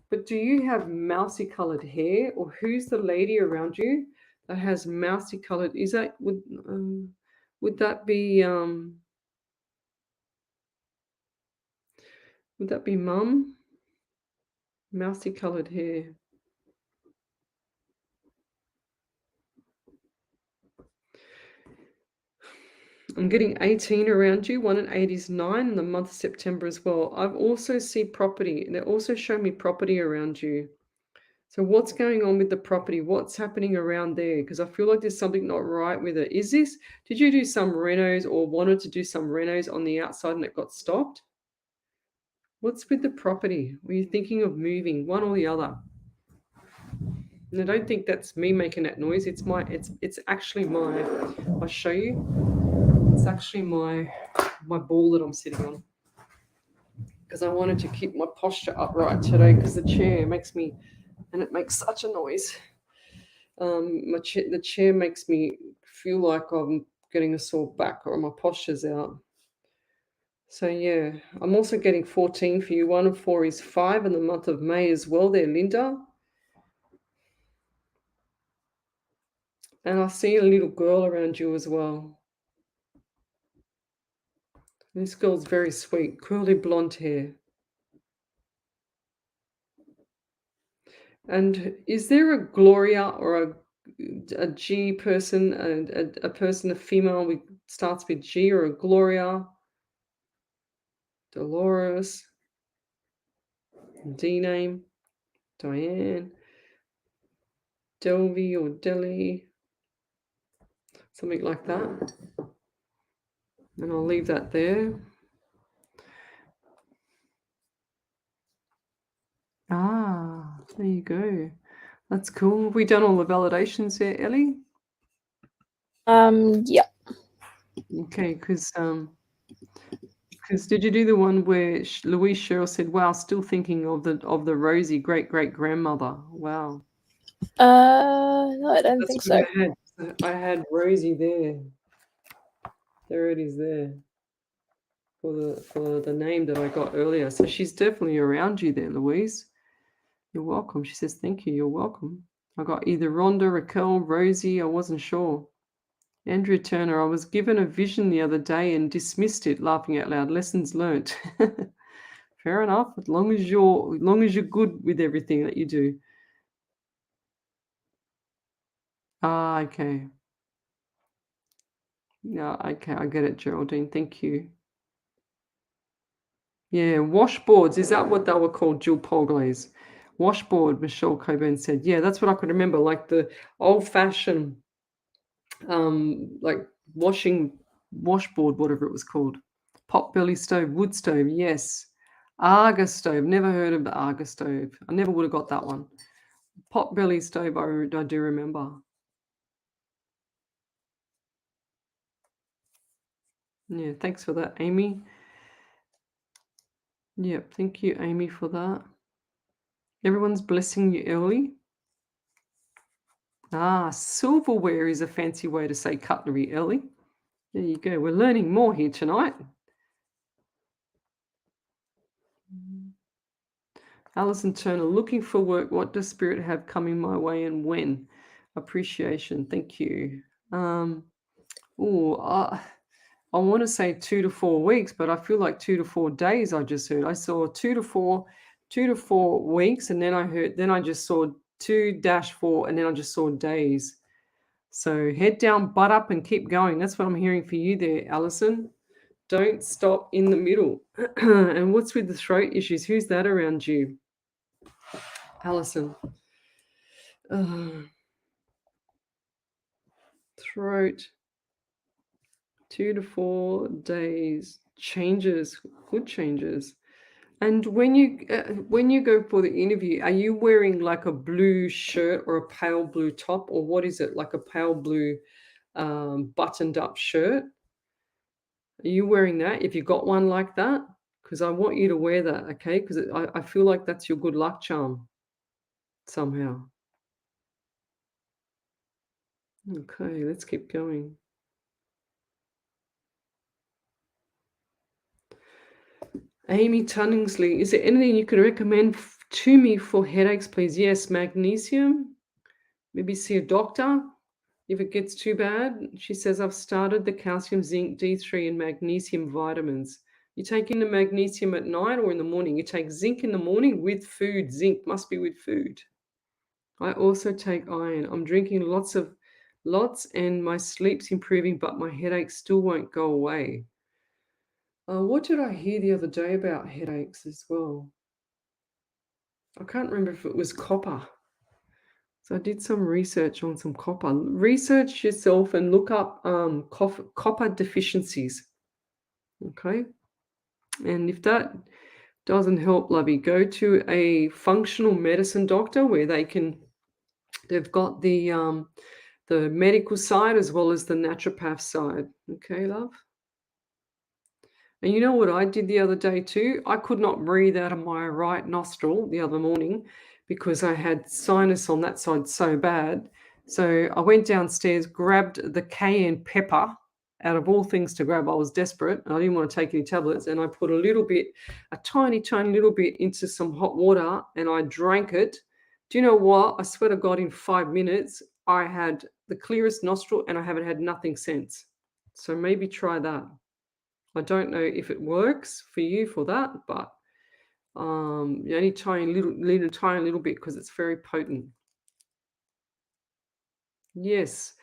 But do you have mousy colored hair, or who's the lady around you that has mousy colored? Is that would that be mum? Mousy colored hair. I'm getting 18 around you. 1 and 8 is 9 in the month of September as well. I've also see property, and they also show me property around you. So what's going on with the property? What's happening around there? Because I feel like there's something not right with it. Did you do some renos or wanted to do some renos on the outside and it got stopped? What's with the property? Were you thinking of moving, one or the other? And I don't think that's me making that noise. It's actually my, I'll show you. It's actually my ball that I'm sitting on. Because I wanted to keep my posture upright today because the chair makes me, and it makes such a noise. The chair makes me feel like I'm getting a sore back or my posture's out. So yeah, I'm also getting 14 for you. 1 and 4 is 5 in the month of May as well there, Linda. And I see a little girl around you as well. This girl's very sweet, curly blonde hair. And is there a Gloria or a G person, a person, a female with starts with G, or a Gloria, Dolores, D name, Diane, Delvi or Deli, something like that. And I'll leave that there. Ah, there you go. That's cool. Have we done all the validations there, Ellie? Yeah. Okay, because did you do the one where Louise Cheryl said, "Wow, still thinking of the Rosie great grandmother"? Wow. No, I don't think so. I had Rosie there. There it is there for the name that I got earlier. So she's definitely around you there, Louise. You're welcome. She says, "Thank you. You're welcome." I got either Rhonda, Raquel, Rosie. I wasn't sure. Andrea Turner, I was given a vision the other day and dismissed it, laughing out loud. Lessons learnt. Fair enough. As long as you're good with everything that you do. Ah, okay. Yeah, okay. I get it, Geraldine. Thank you. Yeah, washboards. Is that what they were called, Jill Polglaze? Washboard, Michelle Coburn said. Yeah, that's what I could remember. Like the old-fashioned, like washboard, whatever it was called. Potbelly stove, wood stove, yes. Argus stove. Never heard of the Argus stove. I never would have got that one. Potbelly stove, I do remember. Yeah, thanks for that, Amy. Yep, thank you, Amy, for that. Everyone's blessing you early. Silverware is a fancy way to say cutlery, Ellie. There you go. We're learning more here tonight. Alison Turner, looking for work. What does Spirit have coming my way and when? Appreciation. Thank you. I want to say 2 to 4 weeks, but I feel like 2 to 4 days. I just heard. I saw 2 to 4 weeks, and then I just saw 2-4, and then I just saw days. So head down, butt up, and keep going. That's what I'm hearing for you there, Alison. Don't stop in the middle. And what's with the throat issues? Who's that around you? Alison. Throat. 2 to 4 days. Changes. Good changes. And when you go for the interview, are you wearing like a blue shirt or a pale blue top, or what is it? Like a pale blue buttoned up shirt? Are you wearing that? If you got one like that, because I want you to wear that, okay? Because I feel like that's your good luck charm somehow. Okay, let's keep going. Amy Tunningsley, is there anything you could recommend to me for headaches, please? Yes, magnesium. Maybe see a doctor if it gets too bad. She says, I've started the calcium, zinc, D3, and magnesium vitamins. You taking the magnesium at night or in the morning? You take zinc in the morning with food. Zinc must be with food. I also take iron. I'm drinking lots and my sleep's improving, but my headaches still won't go away. What did I hear the other day about headaches as well? I can't remember if it was copper. So I did some research on some copper. Research yourself and look up copper deficiencies. Okay. And if that doesn't help, lovey, go to a functional medicine doctor where they've got the medical side as well as the naturopath side. Okay, love? And you know what I did the other day too? I could not breathe out of my right nostril the other morning because I had sinus on that side so bad. So I went downstairs, grabbed the cayenne pepper out of all things to grab. I was desperate and I didn't want to take any tablets. And I put a tiny, tiny little bit into some hot water and I drank it. Do you know what? I swear to God, in 5 minutes, I had the clearest nostril and I haven't had nothing since. So maybe try that. I don't know if it works for you for that, but only tiny little bit because it's very potent. Yes,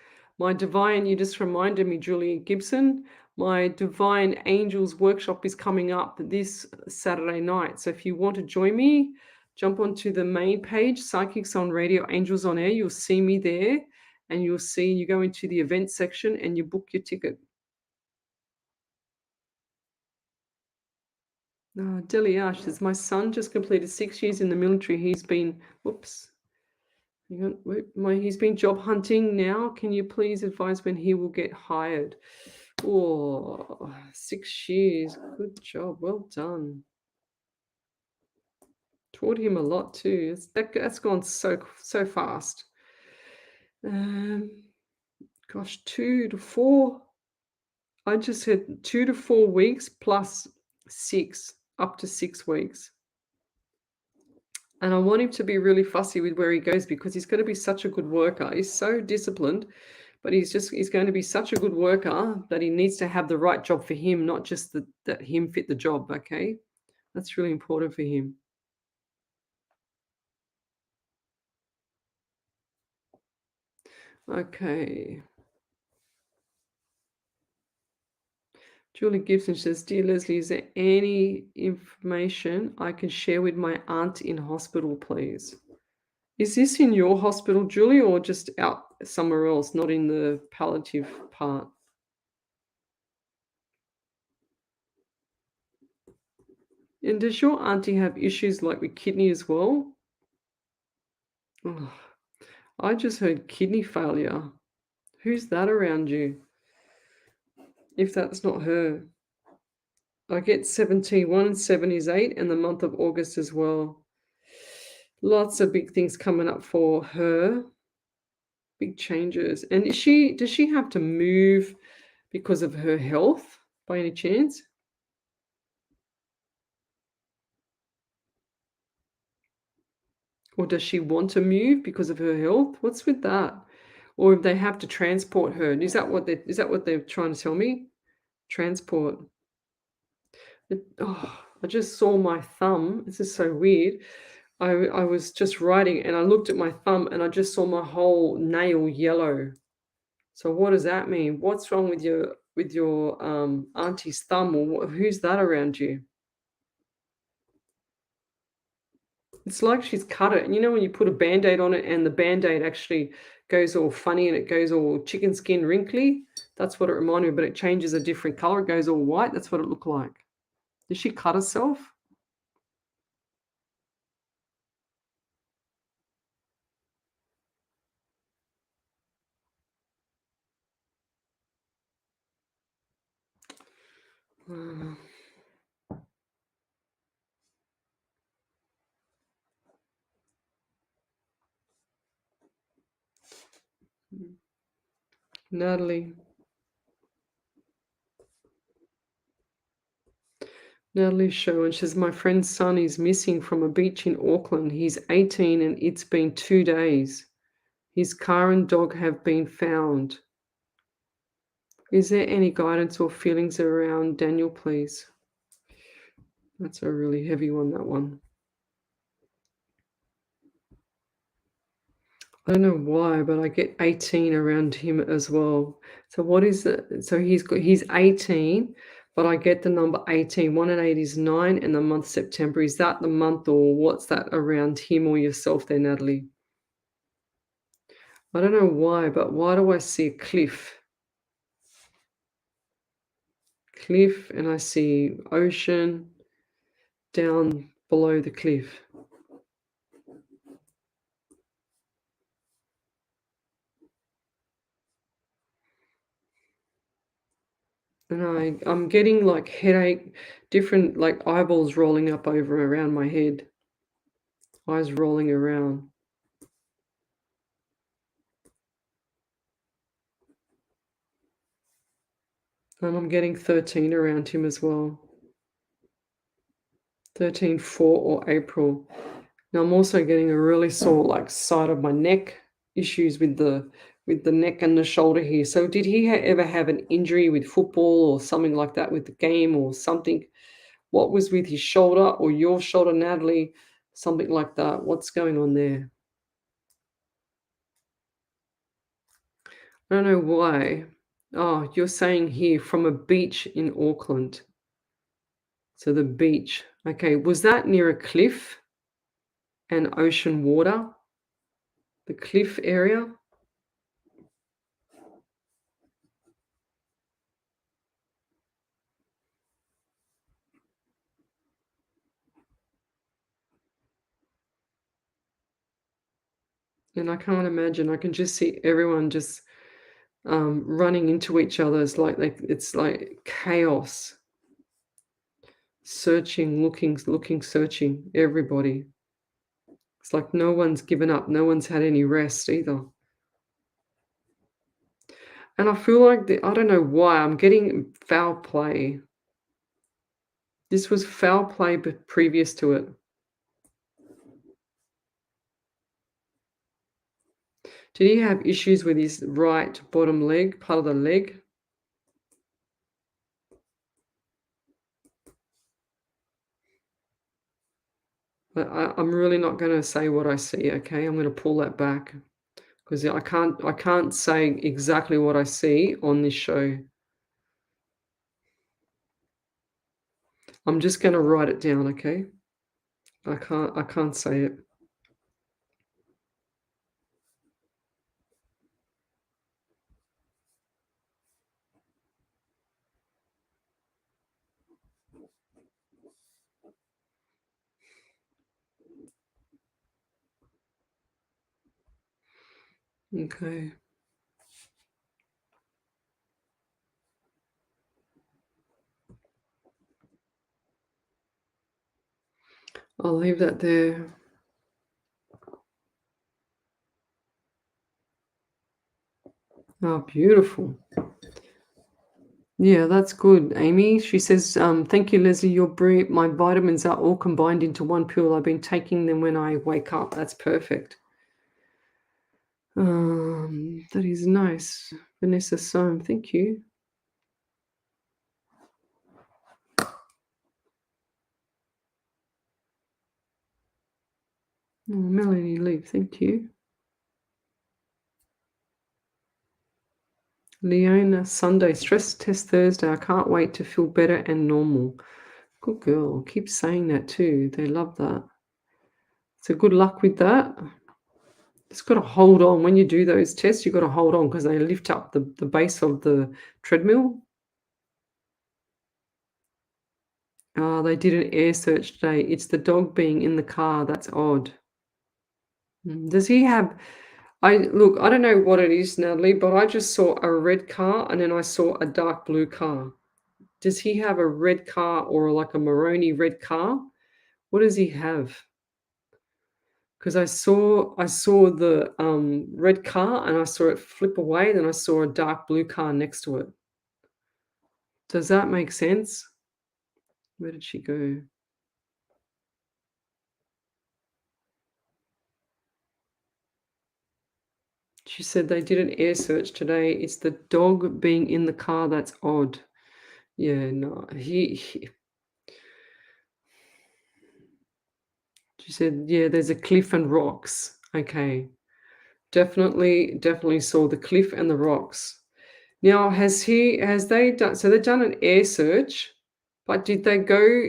my divine, you just reminded me, Julie Gibson, my Divine Angels workshop is coming up this Saturday night. So if you want to join me, jump onto the main page, Psychics on Radio, Angels on Air. You'll see me there and you go into the event section and you book your ticket. Deliash says, my son just completed 6 years in the military. He's been job hunting now. Can you please advise when he will get hired? Oh, 6 years. Good job. Well done. Taught him a lot too. That's gone so fast. 2 to 4. I just said 2 to 4 weeks plus 6, up to 6 weeks. And I want him to be really fussy with where he goes because he's going to be such a good worker. He's so disciplined, but he's going to be such a good worker that he needs to have the right job for him, not just that him fit the job, okay? That's really important for him. Okay. Julie Gibson says, Dear Lesley, is there any information I can share with my aunt in hospital, please? Is this in your hospital, Julie, or just out somewhere else, not in the palliative part? And does your auntie have issues like with kidney as well? Oh, I just heard kidney failure. Who's that around you? If that's not her. I get 71 and 7 is 8 and the month of August as well. Lots of big things coming up for her. big changes. And does she have to move because of her health by any chance? Or does she want to move because of her health? What's with that? Or if they have to transport her. Is that what they're trying to tell me? Transport. I just saw my thumb. This is so weird. I was just writing and I looked at my thumb and I just saw my whole nail yellow. So what does that mean? What's wrong with your auntie's thumb, or who's that around you? It's like she's cut it. And you know when you put a Band-Aid on it and the Band-Aid actually goes all funny and it goes all chicken skin wrinkly? That's what it reminded me, but it changes a different color. It goes all white. That's what it looked like. Did she cut herself? Uh, Natalie. Natalie's showing. She says, my friend's son is missing from a beach in Auckland. He's 18 and it's been 2 days. His car and dog have been found. Is there any guidance or feelings around Daniel, please? That's a really heavy one, that one. I don't know why, but I get 18 around him as well. So what is it? So he's 18, but I get the number 18. 1 and 8 is 9, and the month September. Is that the month, or what's that around him or yourself there, Natalie? I don't know why, but why do I see a cliff? Cliff, and I see ocean down below the cliff. And I'm getting like headache, different like eyeballs rolling up over around my head, eyes rolling around. And I'm getting 13 around him as well. 13, 4 or April. Now I'm also getting a really sore like side of my neck, issues with the neck and the shoulder here. So did he ever have an injury with football or something like that with the game or something? What was with his shoulder or your shoulder, Natalie? Something like that. What's going on there? I don't know why. Oh, you're saying here from a beach in Auckland. So the beach. Okay, was that near a cliff and ocean water? The cliff area? And I can't imagine. I can just see everyone just running into each other. It's like chaos. Searching, looking, searching. Everybody. It's like no one's given up. No one's had any rest either. And I feel like I don't know why I'm getting foul play. This was foul play, but previous to it. Did he have issues with his right bottom leg, part of the leg? But I'm really not going to say what I see, okay? I'm going to pull that back because I can't say exactly what I see on this show. I'm just going to write it down, okay? I can't say it. Okay. I'll leave that there. Oh, beautiful. Yeah, that's good, Amy. She says, thank you, Leslie. You're brilliant. My vitamins are all combined into one pill. I've been taking them when I wake up. That's perfect. That is nice. Vanessa Soam, thank you. Oh, Melanie Leaf, thank you. Leona Sunday, stress test Thursday. I can't wait to feel better and normal. Good girl. Keep saying that too. They love that. So good luck with that. Just got to hold on. When you do those tests, you've got to hold on because they lift up the base of the treadmill. They did an air search today. It's the dog being in the car. That's odd. Does he have... I don't know what it is, Natalie, but I just saw a red car and then I saw a dark blue car. Does he have a red car or like a maroony red car? What does he have? Because I saw the red car and I saw it flip away, then I saw a dark blue car next to it. Does that make sense? Where did she go? She said they did an air search today. It's the dog being in the car that's odd. Yeah, no, he she said, yeah, there's a cliff and rocks. Okay. Definitely saw the cliff and the rocks. Now, has they done, so they've done an air search, but did they go,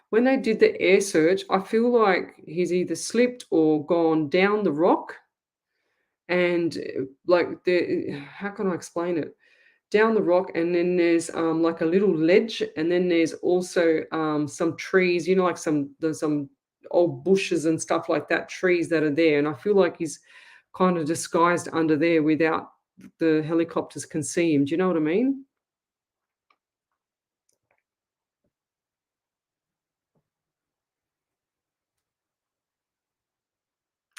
when they did the air search, I feel like he's either slipped or gone down the rock and like how can I explain it? Down the rock, and then there's like a little ledge, and then there's also some trees, like there's some old bushes and stuff like that, trees that are there, and I feel like he's kind of disguised under there without the helicopters can see him. Do you know what I mean?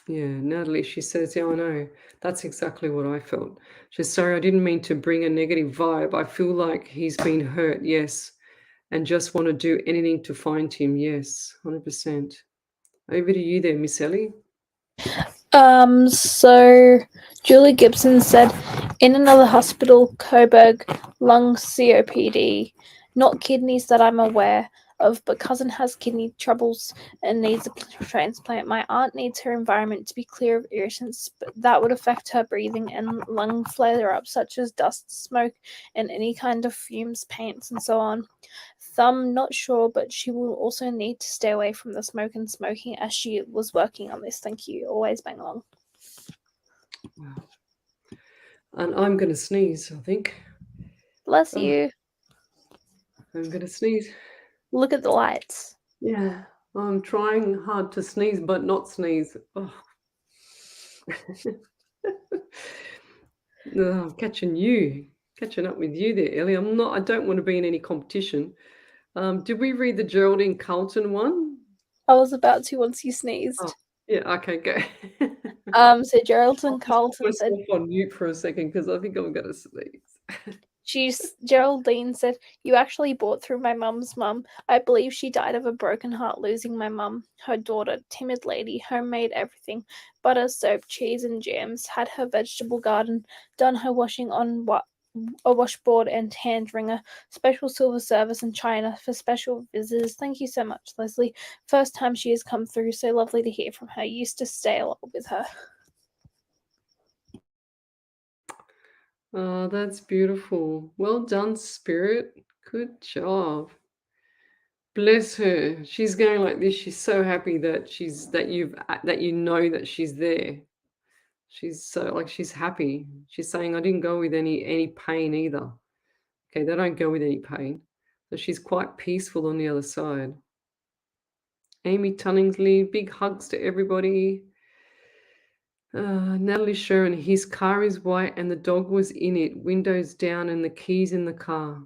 Yeah, Natalie, she says, yeah, I know. That's exactly what I felt. She's sorry, I didn't mean to bring a negative vibe. I feel like he's been hurt, yes, and just want to do anything to find him. Yes, 100%. Over to you there, Miss Ellie. So Julie Gibson said, in another hospital, Coburg, lung COPD, not kidneys that I'm aware of, but cousin has kidney troubles and needs a transplant. My aunt needs her environment to be clear of irritants, but that would affect her breathing and lung flare-ups such as dust, smoke, and any kind of fumes, paints, and so on. Thumb, not sure, but she will also need to stay away from the smoke and smoking as she was working on this. Thank you. Always bang along. Wow. And I'm going to sneeze, I think. Bless you. I'm going to sneeze. Look at the lights. Yeah, I'm trying hard to sneeze, but not sneeze. Oh. No, I'm catching up with you there, Ellie. I don't want to be in any competition. Did we read the Geraldine Carlton one? I was about to once you sneezed. Oh, yeah, okay, go. So Geraldine I'll Carlton just put myself on mute for a second because I think I'm going to sneeze. Geraldine said, you actually bought through my mum's mum. I believe she died of a broken heart losing my mum. Her daughter, timid lady, homemade everything. Butter, soap, cheese and jams. Had her vegetable garden. Done her washing on a washboard and hand wringer. Special silver service in China for special visitors. Thank you so much, Leslie. First time she has come through. So lovely to hear from her. Used to stay a lot with her. Oh, that's beautiful. Well done, Spirit. Good job. Bless her. She's going like this. She's so happy that you know that she's there. She's so like she's happy. She's saying, I didn't go with any pain either. Okay, they don't go with any pain. So she's quite peaceful on the other side. Amy Tunningsley, big hugs to everybody. Natalie Sharon, his car is white and the dog was in it, windows down and the keys in the car.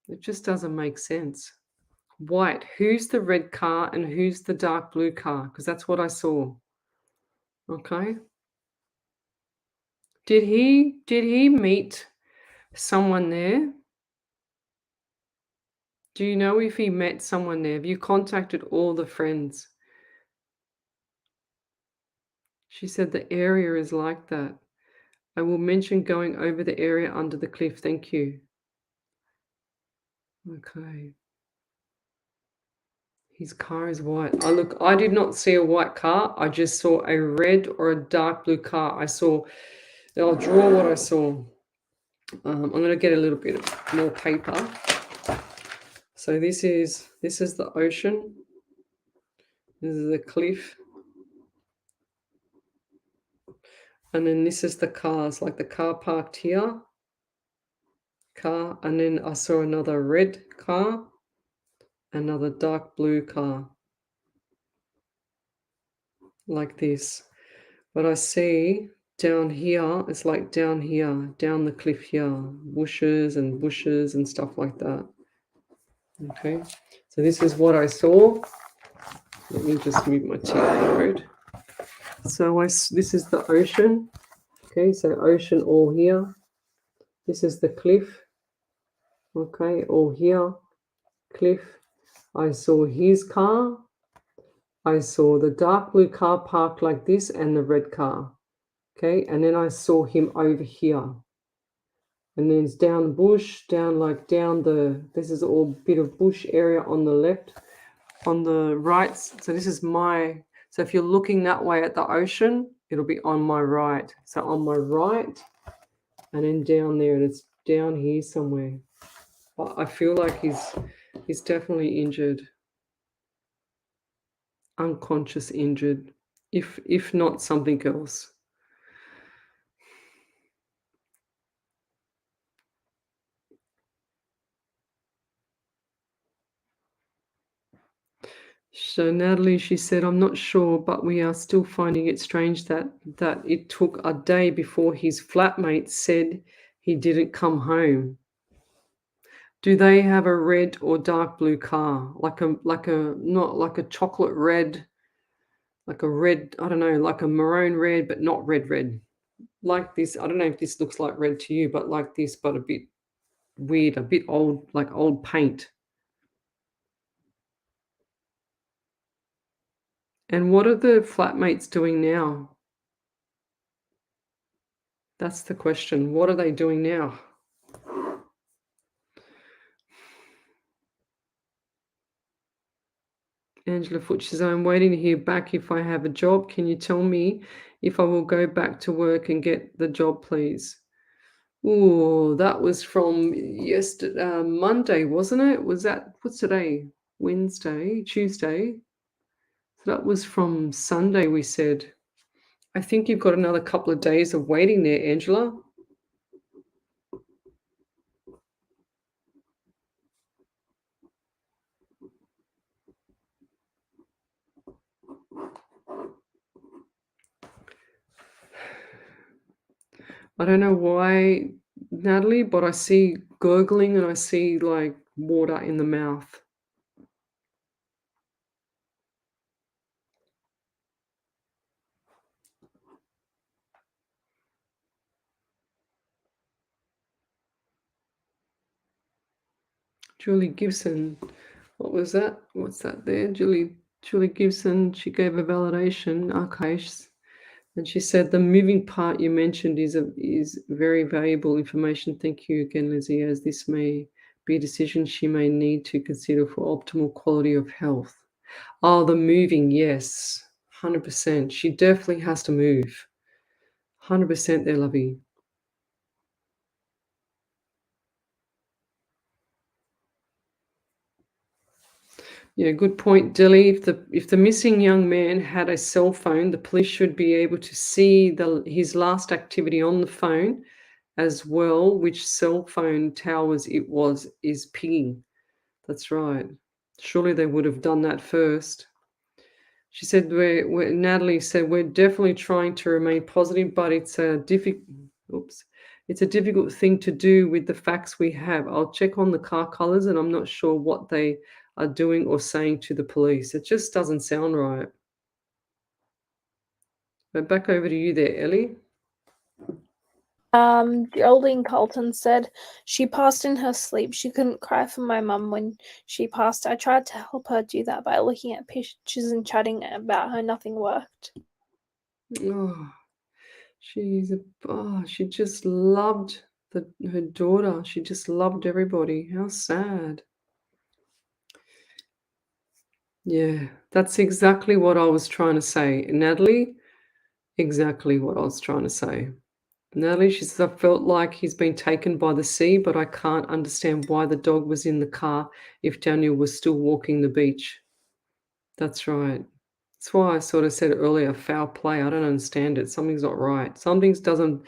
It just doesn't make sense. White, who's the red car and who's the dark blue car? Because that's what I saw. Okay. Did he meet someone there? Do you know if he met someone there? Have you contacted all the friends? She said the area is like that. I will mention going over the area under the cliff. Thank you. Okay. His car is white. I did not see a white car. I just saw a red or a dark blue car. I'll draw what I saw. I'm going to get a little bit more paper. So this is the ocean. This is the cliff. And then this is the cars, like the car parked here. Car. And then I saw another red car. Another dark blue car. Like this. But I see down here, it's like down here, down the cliff here, bushes and stuff like that. Okay, so this is what I saw. Let me just move my road. So this is the ocean. Okay, so ocean all here. This is the cliff. Okay, all here, cliff. I saw his car. I saw the dark blue car parked like this and the red car. Okay, and then I saw him over here. And then it's down the bush, this is all bit of bush area on the left, on the right. So this is so if you're looking that way at the ocean, it'll be on my right. So on my right, and then down there, and it's down here somewhere. I feel like he's definitely injured. Unconscious injured, if not something else. So Natalie, she said, I'm not sure, but we are still finding it strange that it took a day before his flatmate said he didn't come home. Do they have a red or dark blue car? Not like a chocolate red, like a red, I don't know, like a maroon red, but not red. Like this, I don't know if this looks like red to you, but like this, but a bit weird, a bit old, like old paint. And what are the flatmates doing now? That's the question. What are they doing now? Angela Foot says, I'm waiting to hear back if I have a job. Can you tell me if I will go back to work and get the job, please? Oh, that was from yesterday, Monday, wasn't it? What's today? Wednesday, Tuesday. So that was from Sunday, we said. I think you've got another couple of days of waiting there, Angela. I don't know why, Natalie, but I see gurgling and I see like water in the mouth. Julie Gibson, what was that? What's that there? Julie Gibson, she gave a validation. Okay. And she said the moving part you mentioned is very valuable information. Thank you again, Lizzie, as this may be a decision she may need to consider for optimal quality of health. Oh, the moving, yes, 100%. She definitely has to move. 100% there, lovey. Yeah, good point, Dilly. If the missing young man had a cell phone, the police should be able to see his last activity on the phone, as well, which cell phone towers is pinging. That's right. Surely they would have done that first. She said, Natalie said, we're definitely trying to remain positive, but it's a difficult thing to do with the facts we have. I'll check on the car colors and I'm not sure what they are doing or saying to the police. It just doesn't sound right. But back over to you there, Ellie. Geraldine Colton said she passed in her sleep. She couldn't cry for my mum when she passed. I tried to help her do that by looking at pictures and chatting about her. Nothing worked. Oh, she just loved her daughter. She just loved everybody. How sad. Yeah, that's exactly what I was trying to say. Natalie, exactly what I was trying to say. Natalie, she says, I felt like he's been taken by the sea, but I can't understand why the dog was in the car if Daniel was still walking the beach. That's right. That's why I sort of said earlier, foul play. I don't understand it. Something's not right. Something doesn't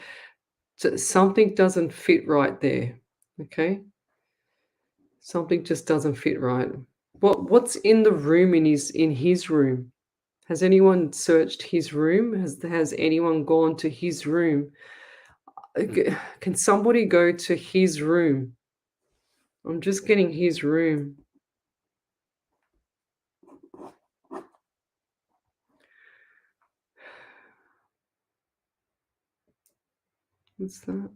fit right there. Okay? Something just doesn't fit right. What's in the room in his room? Has anyone searched his room? Has anyone gone to his room? Can somebody go to his room? I'm just getting his room. What's that?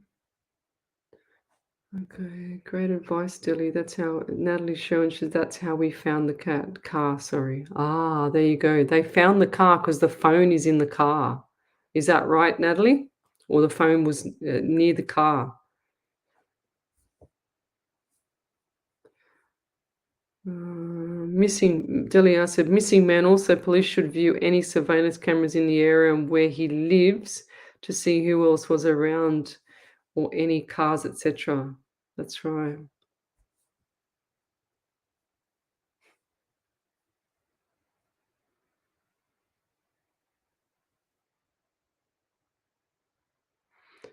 Okay, great advice, Dilly. That's how Natalie's showing. That's how we found the car. Sorry. Ah, there you go. They found the car because the phone is in the car. Is that right, Natalie? Or the phone was near the car? Missing, Delia said, missing man. Also, police should view any surveillance cameras in the area and where he lives to see who else was around or any cars, etc. That's right.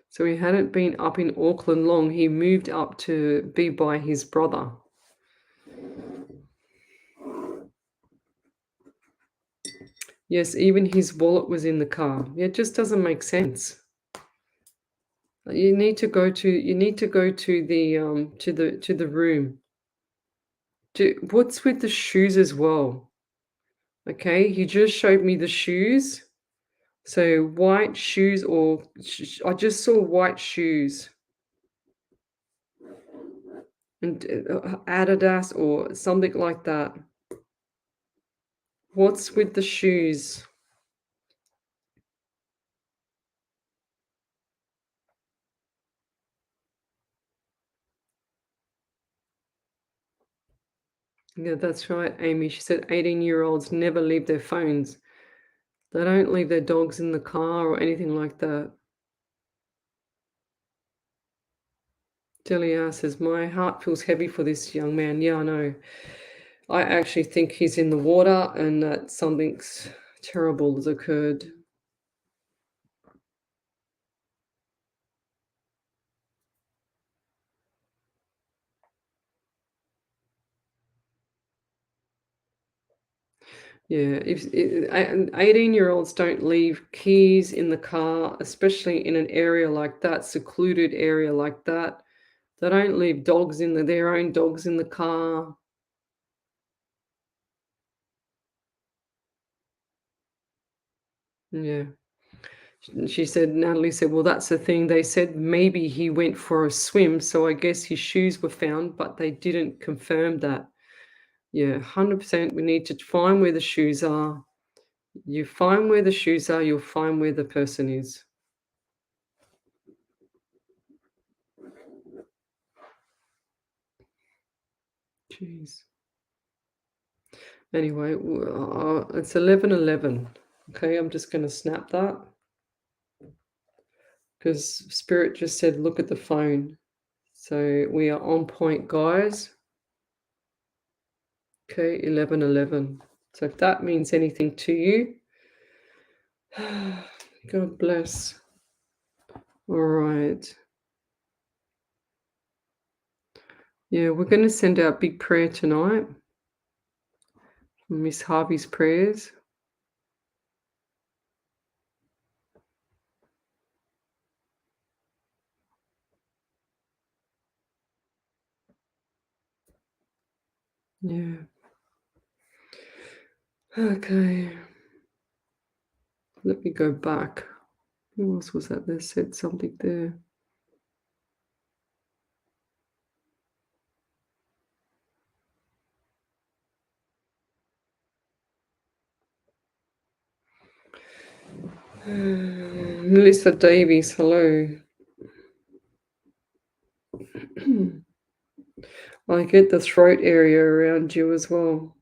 So he hadn't been up in Auckland long. He moved up to be by his brother. Yes, even his wallet was in the car. It just doesn't make sense. You need to go to the room. What's with the shoes as well? Okay, he just showed me the shoes. So white shoes or I just saw white shoes and Adidas or something like that. What's with the shoes? Yeah, that's right, Amy. She said 18-year-olds never leave their phones. They don't leave their dogs in the car or anything like that. Delia says, my heart feels heavy for this young man. Yeah, I know. I actually think he's in the water and that something's terrible has occurred. Yeah, if 18-year-olds don't leave keys in the car, especially in an area like that, secluded area like that. They don't leave their own dogs in the car. Yeah. She said, Natalie said, well, that's the thing. They said maybe he went for a swim, so I guess his shoes were found, but they didn't confirm that. Yeah, 100%. We need to find where the shoes are. You find where the shoes are, you'll find where the person is. Jeez. Anyway, it's 11:11. Okay, I'm just going to snap that because Spirit just said, look at the phone. So we are on point, guys. Okay, 11:11. So if that means anything to you, God bless. All right. Yeah, we're going to send out big prayer tonight. Miss Harvey's prayers. Yeah. Okay. Let me go back. Who else was that? They said something there. Melissa Davies, hello. I get the throat area around you as well.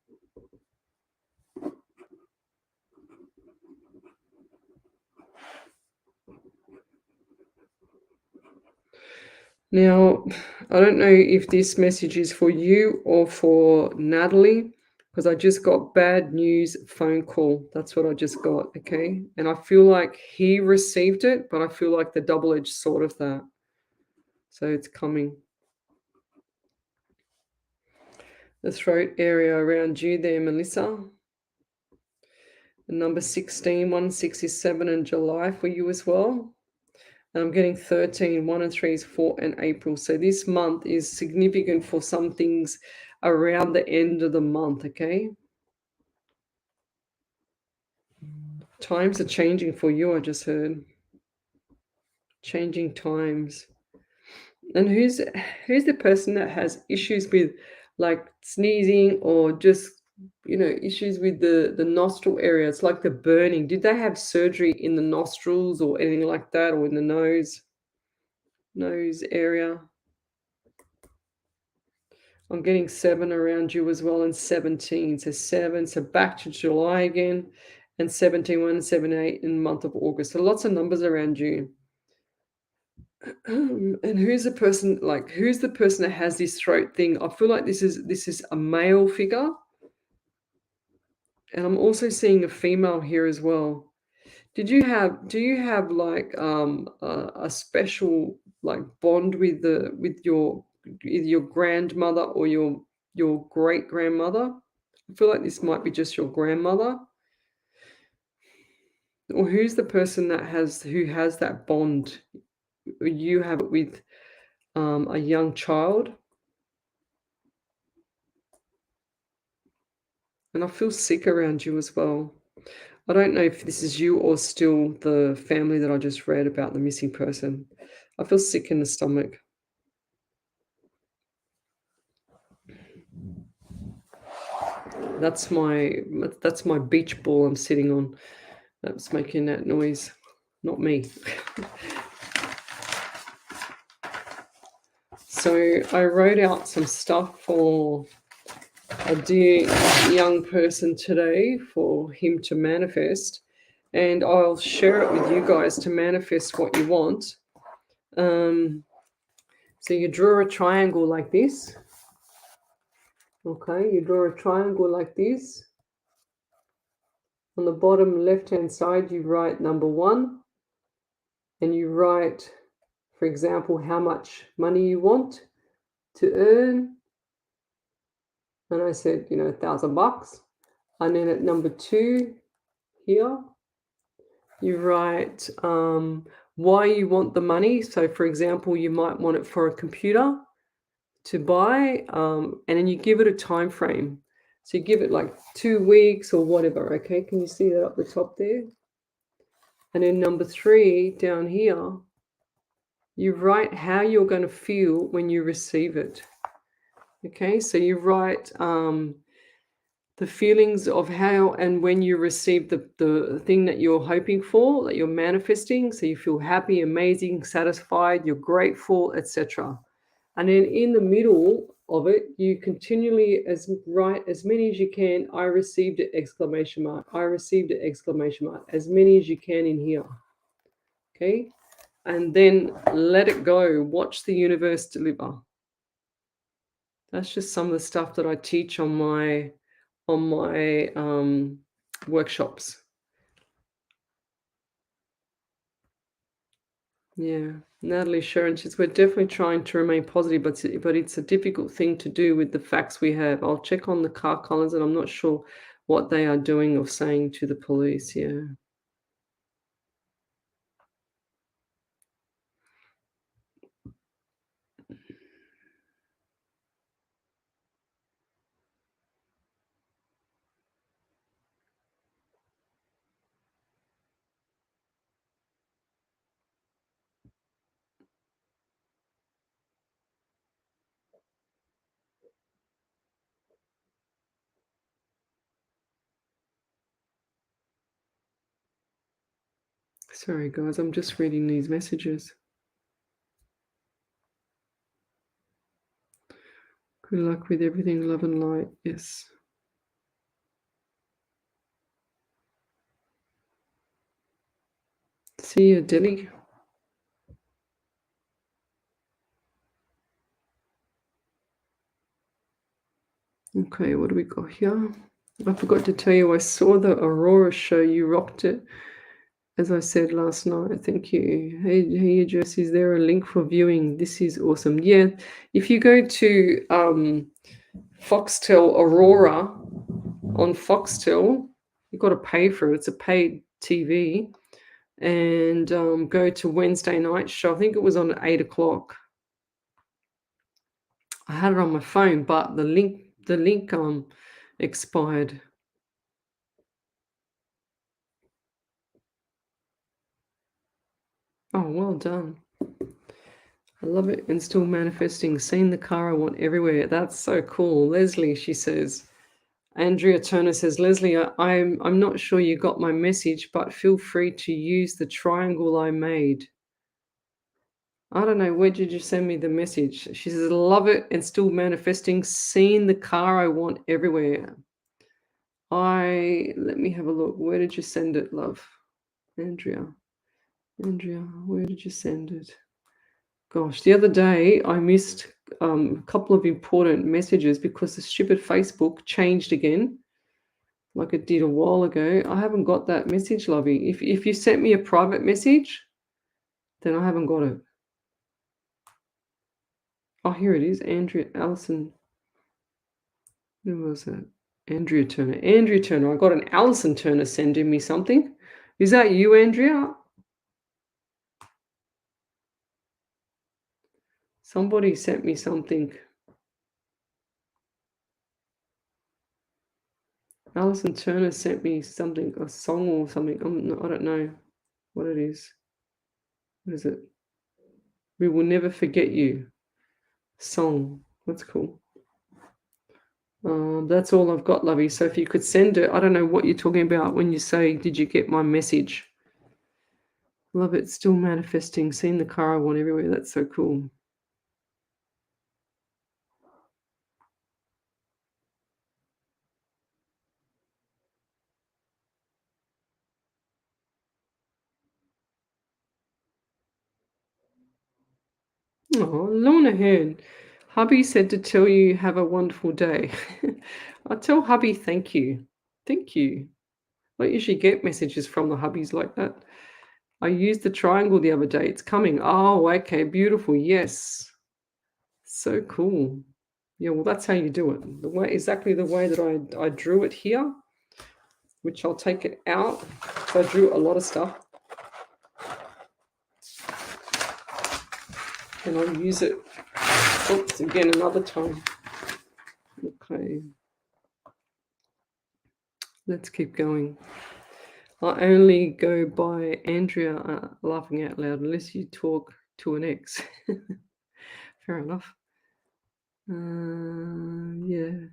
Now, I don't know if this message is for you or for Natalie, because I just got bad news phone call. That's what I just got, okay? And I feel like he received it, but I feel like the double-edged sword of that. So it's coming. The throat area around you there, Melissa. The number 16, 167 in July for you as well. And I'm getting 13, 1 and 3 is 4 and April. So this month is significant for some things around the end of the month, okay? Times are changing for you, I just heard. Changing times. And who's the person that has issues with like sneezing or just issues with the nostril area? It's like the burning. Did they have surgery in the nostrils or anything like that, or in the nose area? I'm getting 7 around you as well, and 17. So 7, so back to July again, and 17, 1, 7, 8 in the month of August. So lots of numbers around you. And who's the person that has this throat thing? I feel like this is a male figure. And I'm also seeing a female here as well. Do you have like a special like bond with either your grandmother or your great grandmother? I feel like this might be just your grandmother. Or who's the person who has that bond? You have it with a young child. And I feel sick around you as well. I don't know if this is you or still the family that I just read about, the missing person. I feel sick in the stomach. That's my beach ball I'm sitting on. That's making that noise, not me. So I wrote out some stuff for a dear young person today for him to manifest, and I'll share it with you guys to manifest what you want. So you draw a triangle like this. Okay, you draw a triangle like this. On the bottom left-hand side, you write number 1, and you write, for example, how much money you want to earn. And I said, $1,000. And then at number 2 here, you write why you want the money. So, for example, you might want it for a computer to buy, and then you give it a time frame. So you give it like 2 weeks or whatever. Okay, can you see that up the top there? And then number 3 down here, you write how you're going to feel when you receive it. Okay, so you write the feelings of how and when you receive the thing that you're hoping for, that you're manifesting. So you feel happy, amazing, satisfied, you're grateful, etc. And then in the middle of it, you continually write as many as you can. I received it, exclamation mark. I received it, exclamation mark. As many as you can in here. Okay. And then let it go. Watch the universe deliver. That's just some of the stuff that I teach on my workshops. Yeah, Natalie Sharon says we're definitely trying to remain positive, but it's a difficult thing to do with the facts we have. I'll check on the car colors, and I'm not sure what they are doing or saying to the police. Yeah. Sorry, guys, I'm just reading these messages. Good luck with everything, love and light. Yes. See you, Dilly. Okay, what do we got here? I forgot to tell you, I saw the Aurora show. You rocked it, as I said last night. Thank you. Hey, Jess, is there a link for viewing? This is awesome. Yeah, if you go to Foxtel Aurora on Foxtel, you've got to pay for it. It's a paid TV. And go to Wednesday night show. I think it was on at 8 o'clock. I had it on my phone, but the link expired. Oh, well done. I love it. And still manifesting. Seeing the car I want everywhere. That's so cool. Leslie, she says. Andrea Turner says, Leslie, I'm not sure you got my message, but feel free to use the triangle I made. I don't know. Where did you send me the message? She says, love it and still manifesting. Seeing the car I want everywhere. Let me have a look. Where did you send it, love? Andrea, where did you send it? Gosh, the other day I missed a couple of important messages because the stupid Facebook changed again, like it did a while ago. I haven't got that message, lovey. If you sent me a private message, then I haven't got it. Oh, here it is. Andrea Allison. Who was that? Andrea Turner. Andrea Turner. I got an Allison Turner sending me something. Is that you, Andrea? Somebody sent me something. Allison Turner sent me something, a song or something. I don't know what it is. What is it? We Will Never Forget You. Song. That's cool. That's all I've got, lovey. So if you could send it, I don't know what you're talking about when you say, did you get my message? Love it. Still manifesting. Seeing the car I want everywhere. That's so cool. Oh, Lorna Hearn. Hubby said to tell you have a wonderful day. I'll tell hubby thank you. Thank you. I don't usually get messages from the hubbies like that. I used the triangle the other day. It's coming. Oh, okay. Beautiful. Yes. So cool. Yeah, well, that's how you do it. Exactly the way that I drew it here, which I'll take it out. So I drew a lot of stuff. And I'll use it, oops, again another time. Okay. Let's keep going. I only go by Andrea laughing out loud unless you talk to an ex. Fair enough. Yeah.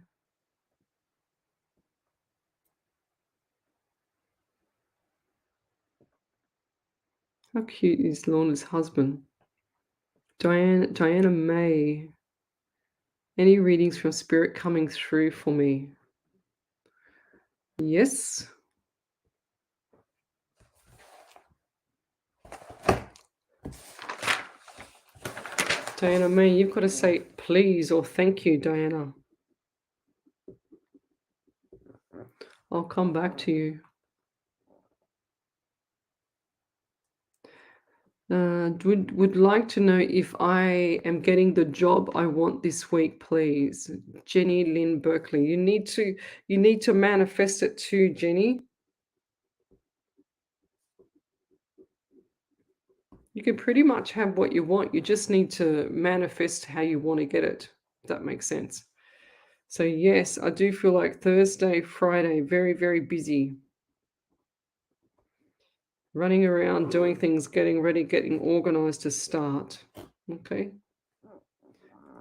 How cute is Lorna's husband? Diana May. Any readings from Spirit coming through for me? Yes. Diana May, you've got to say please or thank you, Diana. I'll come back to you. Would like to know if I am getting the job I want this week, please. Jenny Lynn Berkeley. You need to manifest it too, Jenny. You can pretty much have what you want. You just need to manifest how you want to get it, if that makes sense. So yes, I do feel like Thursday, Friday, very, very busy. Running around, doing things, getting ready, getting organized to start. Okay.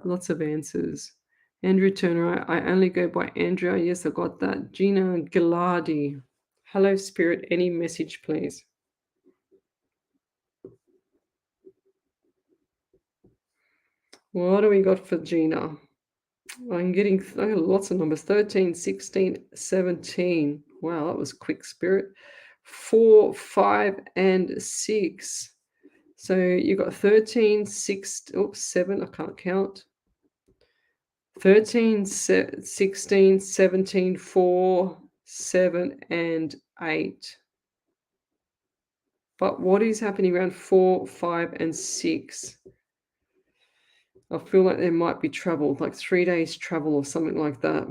Lots of answers. Andrew Turner, I only go by Andrea. Yes, I got that. Gina Gilardi. Hello, Spirit. Any message, please? What do we got for Gina? I'm getting lots of numbers. 13, 16, 17. Wow, that was quick, Spirit. 4, 5, and 6. So you got 13, 6, 7. I can't count. 13, 16, 17, 4, 7, and 8. But what is happening around 4, 5, and 6? I feel like there might be travel, like 3 days travel or something like that.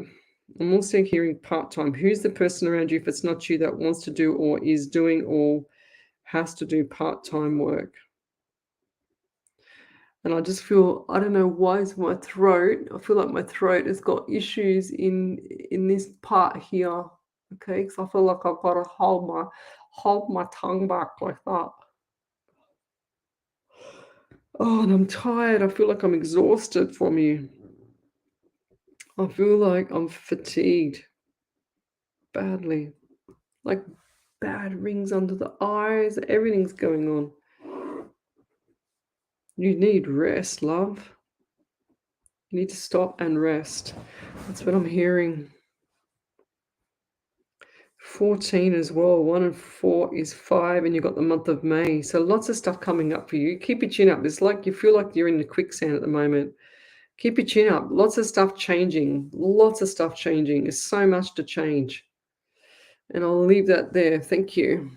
I'm also hearing part-time. Who's the person around you, if it's not you, that wants to do or is doing or has to do part-time work? And I just feel, I don't know why is my throat, I feel like my throat has got issues in this part here. Okay, because I feel like I've got to hold my tongue back like that. Oh, and I'm tired. I feel like I'm exhausted from you. I feel like I'm fatigued badly. Like bad rings under the eyes. Everything's going on. You need rest, love. You need to stop and rest. That's what I'm hearing. 14 as well. 1 and 4 is 5, and you've got the month of May. So lots of stuff coming up for you. Keep your chin up. It's like you feel like you're in the quicksand at the moment. Keep your chin up. Lots of stuff changing. Lots of stuff changing. There's so much to change. And I'll leave that there. Thank you.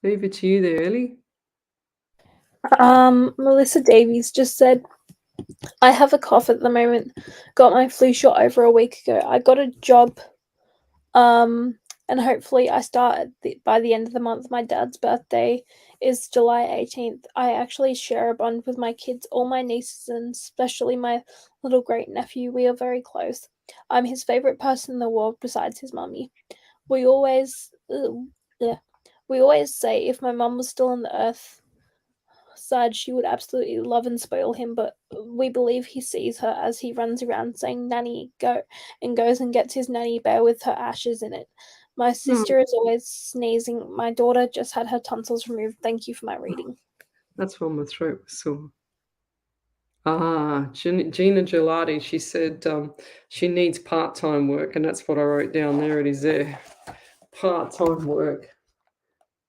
Leave it to you there, Ellie. Melissa Davies just said, I have a cough at the moment. Got my flu shot over a week ago. I got a job, and hopefully I start by the end of the month. My dad's birthday is July 18th. I actually share a bond with my kids, all my nieces, and especially my little great nephew. We are very close. I'm his favorite person in the world besides his mummy. We always say if my mum was still on the earth side, she would absolutely love and spoil him, but we believe he sees her as he runs around saying nanny go and goes and gets his nanny bear with her ashes in it. My sister is always sneezing. My daughter just had her tonsils removed. Thank you for my reading. That's why my throat was sore. Gina Gelati, she said she needs part-time work, and that's what I wrote down. There it is there. Part-time work.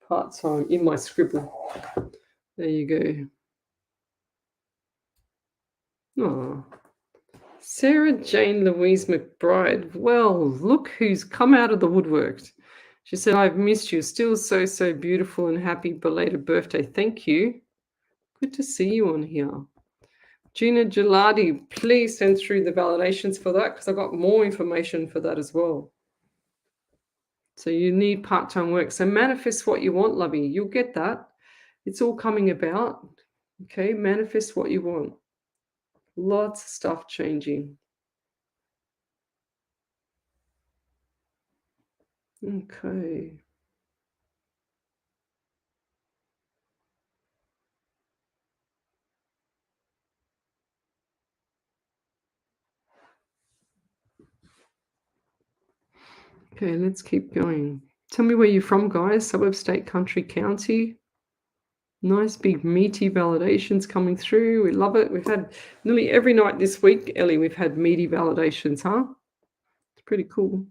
Part-time in my scribble. There you go. Oh, Sarah Jane Louise McBride. Well, look who's come out of the woodwork. She said, I've missed you. Still so beautiful, and happy belated birthday. Thank you. Good to see you on here. Gina Gelati, please send through the validations for that, because I've got more information for that as well. So you need part-time work. So manifest what you want, lovey. You'll get that. It's all coming about. Okay, manifest what you want. Lots of stuff changing. Okay. Okay, let's keep going. Tell me where you're from, guys. Suburb, state, country, county. Nice big meaty validations coming through. We love it. We've had nearly every night this week, Ellie, we've had meaty validations, huh? It's pretty cool.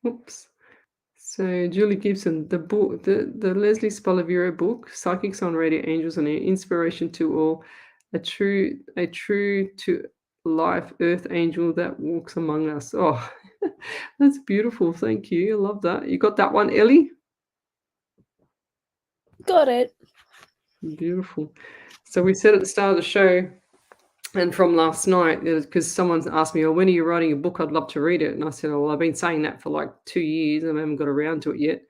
Oops. So Julie Gibson, the book, the Lesley Spaliviero book, Psychics on Radio, Angels on Air, Inspiration to All, a true to life earth angel that walks among us. Oh, that's beautiful. Thank you. I love that. You got that one, Ellie? Got it. Beautiful. So we said at the start of the show, and from last night, because someone's asked me, oh, when are you writing a book? I'd love to read it. And I said, oh, well, I've been saying that for like 2 years and I haven't got around to it yet.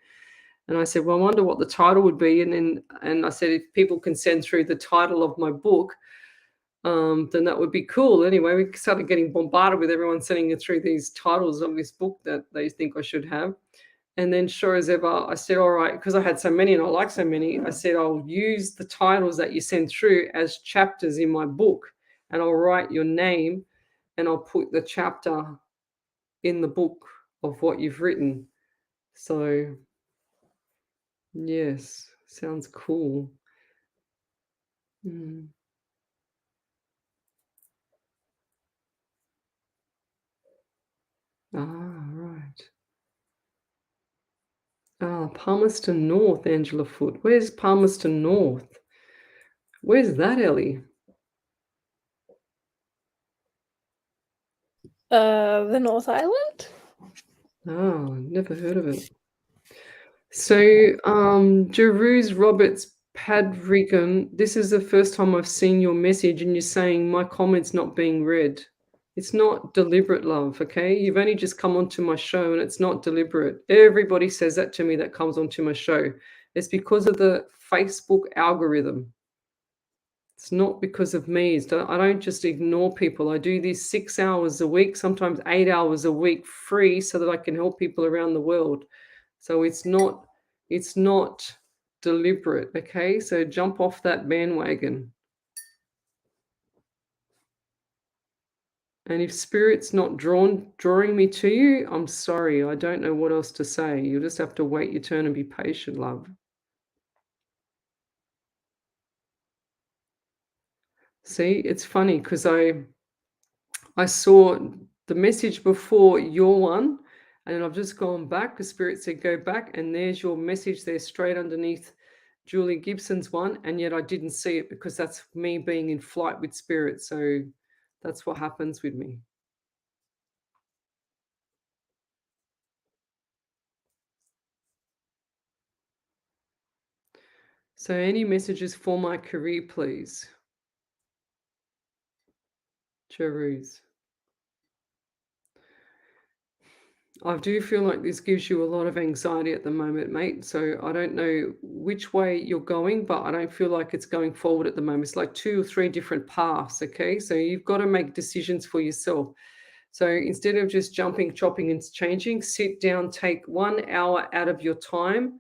And I said, well, I wonder what the title would be. And I said, if people can send through the title of my book, then that would be cool. Anyway, we started getting bombarded with everyone sending it through these titles of this book that they think I should have. And then sure as ever, I said, all right, because I had so many and I like so many, I said, I'll use the titles that you send through as chapters in my book, and I'll write your name and I'll put the chapter in the book of what you've written. So, yes, sounds cool. Mm. Ah, right. Ah, Palmerston North, Angela Foot. Where's Palmerston North? Where's that, Ellie? The North Island? Oh, never heard of it. So, Jeruse Roberts Padrigan, this is the first time I've seen your message and you're saying my comment's not being read. It's not deliberate, love, okay? You've only just come onto my show and it's not deliberate. Everybody says that to me that comes onto my show. It's because of the Facebook algorithm. It's not because of me. I don't just ignore people. I do this 6 hours a week, sometimes 8 hours a week free so that I can help people around the world. So it's not deliberate, okay? So jump off that bandwagon. And if spirit's not drawing me to you, I'm sorry. I don't know what else to say. You'll just have to wait your turn and be patient, love. See, it's funny because I saw the message before your one, and I've just gone back because Spirit said go back, and there's your message there straight underneath Julie Gibson's one, and yet I didn't see it because that's me being in flight with Spirit. So that's what happens with me. So any messages for my career, please? Jeruse. I do feel like this gives you a lot of anxiety at the moment, mate. So I don't know which way you're going, but I don't feel like it's going forward at the moment. It's like 2 or 3 different paths, okay? So you've got to make decisions for yourself. So instead of just jumping, chopping, and changing, sit down, take 1 hour out of your time,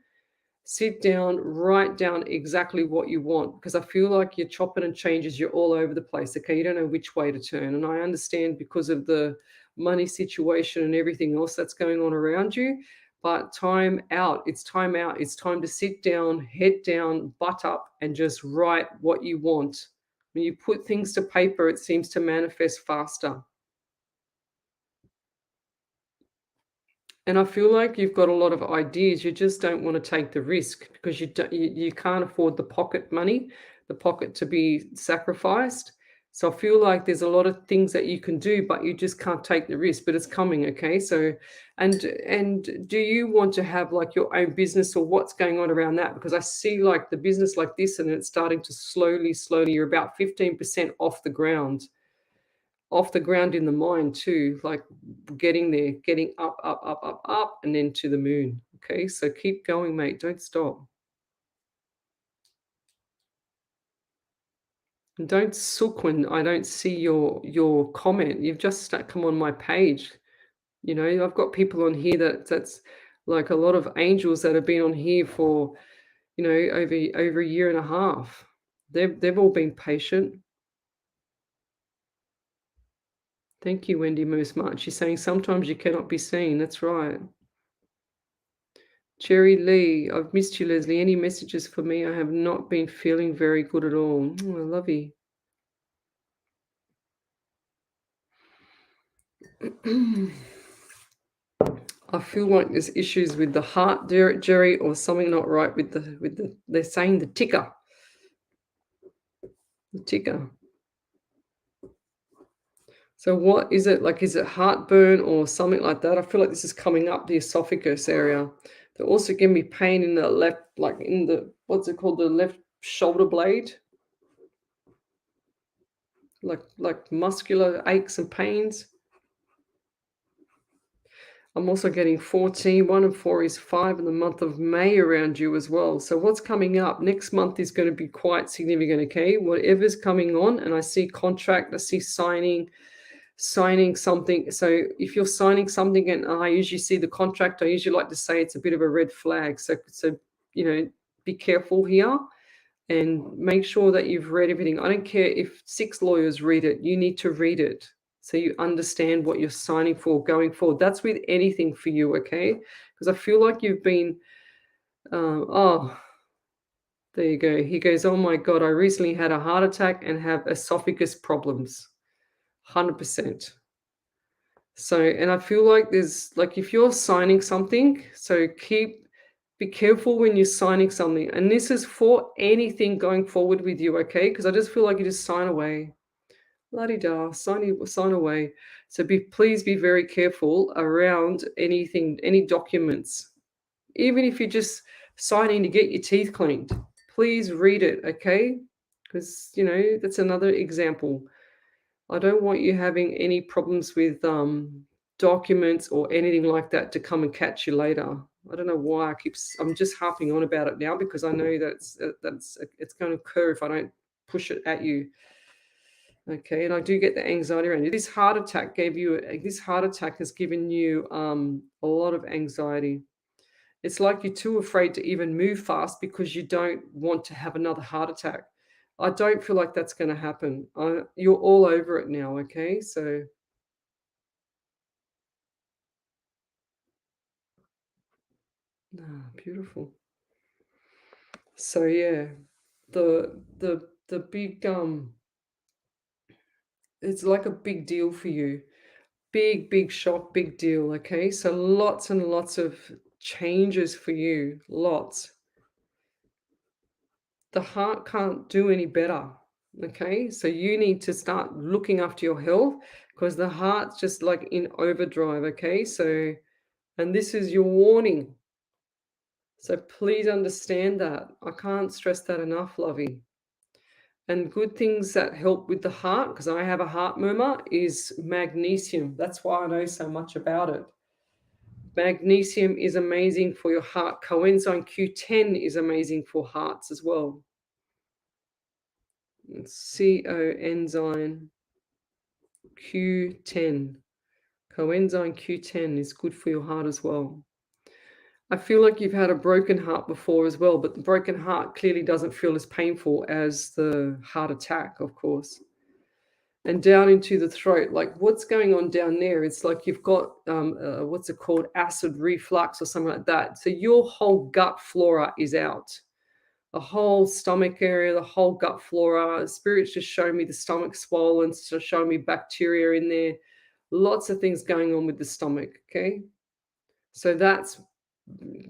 sit down, write down exactly what you want, because I feel like you're chopping and changes, you're all over the place. Okay, you don't know which way to turn. And I understand because of the money situation and everything else that's going on around you. But time out. It's time out. It's time to sit down, head down, butt up, and just write what you want. When you put things to paper, it seems to manifest faster. And I feel like you've got a lot of ideas. You just don't want to take the risk because you can't afford the pocket money, the pocket to be sacrificed. So I feel like there's a lot of things that you can do, but you just can't take the risk. But it's coming, okay? So, and do you want to have like your own business, or what's going on around that? Because I see like the business like this, and it's starting to slowly. You're about 15% off the ground in the mind too, like getting there, getting up, and then to the moon. Okay, so keep going, mate. Don't stop. And don't sook when I don't see your comment. You've just come on my page. You know, I've got people on here that's like a lot of angels that have been on here for, over a year and a half. They've all been patient. Thank you, Wendy Moosmart. She's saying sometimes you cannot be seen. That's right. Jerry Lee, I've missed you, Leslie. Any messages for me? I have not been feeling very good at all. Oh, I love you. I feel like there's issues with the heart, Jerry, or something not right with the. They're saying the ticker. The ticker. So what is it like? Is it heartburn or something like that? I feel like this is coming up the esophagus area. They also give me pain in the left, like in the, what's it called, the left shoulder blade. Like muscular aches and pains. I'm also getting 14. 1 and 4 is 5 in the month of May around you as well. So what's coming up next month is going to be quite significant, okay? Whatever's coming on, and I see contract, I see signing, signing something. So if you're signing something, and I usually see the contract, I usually like to say it's a bit of a red flag. So be careful here and make sure that you've read everything. I don't care if 6 lawyers read it, you need to read it so you understand what you're signing for going forward. That's with anything for you, okay? Because I feel like you've been, oh, there you go. He goes, oh my God, I recently had a heart attack and have esophagus problems. 100%. So, and I feel like there's like if you're signing something, so be careful when you're signing something. And this is for anything going forward with you, okay? Because I just feel like you just sign away. La-di-da, sign away. So please be very careful around anything, any documents. Even if you're just signing to get your teeth cleaned, please read it, okay? Because that's another example. I don't want you having any problems with documents or anything like that to come and catch you later. I don't know why I'm just harping on about it now because I know that's it's going to occur if I don't push it at you. Okay, and I do get the anxiety around you. This heart attack has given you a lot of anxiety. It's like you're too afraid to even move fast because you don't want to have another heart attack. I don't feel like that's going to happen. You're all over it now, okay? So, beautiful. So yeah, the big it's like a big deal for you. Big shock, big deal, okay? So lots and lots of changes for you, lots. The heart can't do any better. Okay, so you need to start looking after your health because the heart's just like in overdrive. Okay, so and this is your warning. So please understand that. I can't stress that enough, lovey. And good things that help with the heart, because I have a heart murmur, is magnesium. That's why I know so much about it. Magnesium is amazing for your heart. Coenzyme Q10 is amazing for hearts as well. Coenzyme Q10. Coenzyme Q10 is good for your heart as well. I feel like you've had a broken heart before as well, but the broken heart clearly doesn't feel as painful as the heart attack, of course. And down into the throat, like what's going on down there? It's like you've got, what's it called? Acid reflux or something like that. So your whole gut flora is out. The whole stomach area, the whole gut flora. Spirits just show me the stomach swollen, so show me bacteria in there. Lots of things going on with the stomach, okay? So that's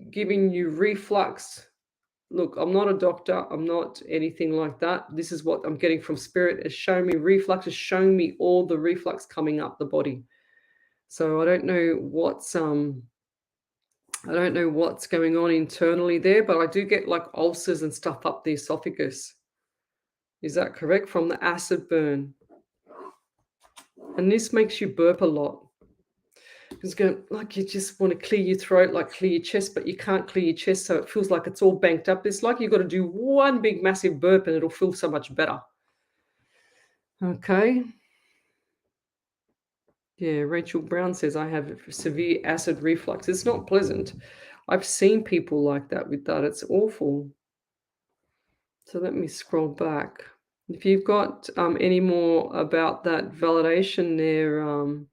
giving you reflux. Look, I'm not a doctor. I'm not anything like that. This is what I'm getting from spirit. It's showing me reflux, it's showing me all the reflux coming up the body. So I don't know what's going on internally there, but I do get like ulcers and stuff up the esophagus. Is that correct? From the acid burn. And this makes you burp a lot. It's going like you just want to clear your throat, like clear your chest, but you can't clear your chest, so it feels like it's all banked up. It's like you've got to do one big massive burp and it'll feel so much better. Okay. Yeah, Rachel Brown says I have severe acid reflux. It's not pleasant. I've seen people like that with that. It's awful. So let me scroll back. If you've got any more about that validation there,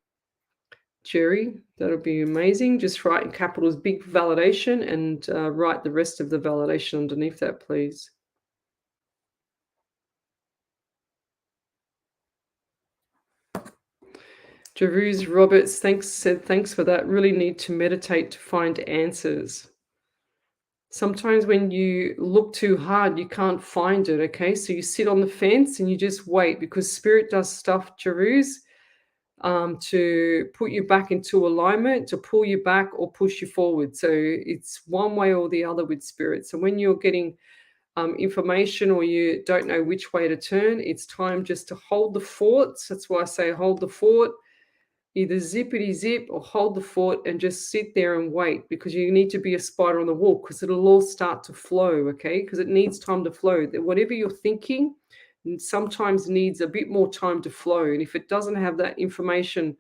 Jerry, that'll be amazing. Just write in capitals big validation and write the rest of the validation underneath that, please. Jeruse Roberts, thanks for that. Really need to meditate to find answers. Sometimes when you look too hard, you can't find it, okay? So you sit on the fence and you just wait because spirit does stuff, Jeruse, to put you back into alignment, to pull you back or push you forward. So it's one way or the other with spirit. So when you're getting information or you don't know which way to turn, it's time just to hold the fort. That's why I say hold the fort. Either zippity zip or hold the fort and just sit there and wait because you need to be a spider on the wall because it'll all start to flow, okay? Because it needs time to flow. Whatever you're thinking, sometimes needs a bit more time to flow. And if it doesn't have that information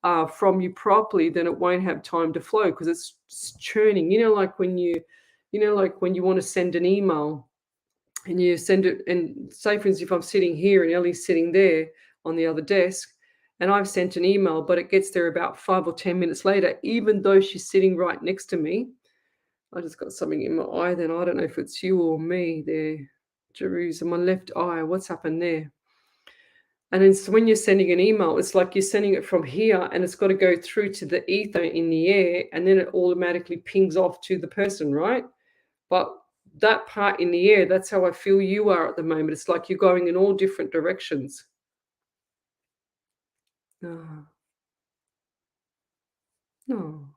from you properly, then it won't have time to flow because it's churning. Like when you want to send an email and you send it, and say for instance, if I'm sitting here and Ellie's sitting there on the other desk, and I've sent an email, but it gets there about 5 or 10 minutes later, even though she's sitting right next to me. I just got something in my eye then. I don't know if it's you or me there. Jerusalem, my left eye. What's happened there? And then so when you're sending an email, it's like you're sending it from here and it's got to go through to the ether in the air, and then it automatically pings off to the person, right? But that part in the air, that's how I feel you are at the moment. It's like you're going in all different directions. No. No.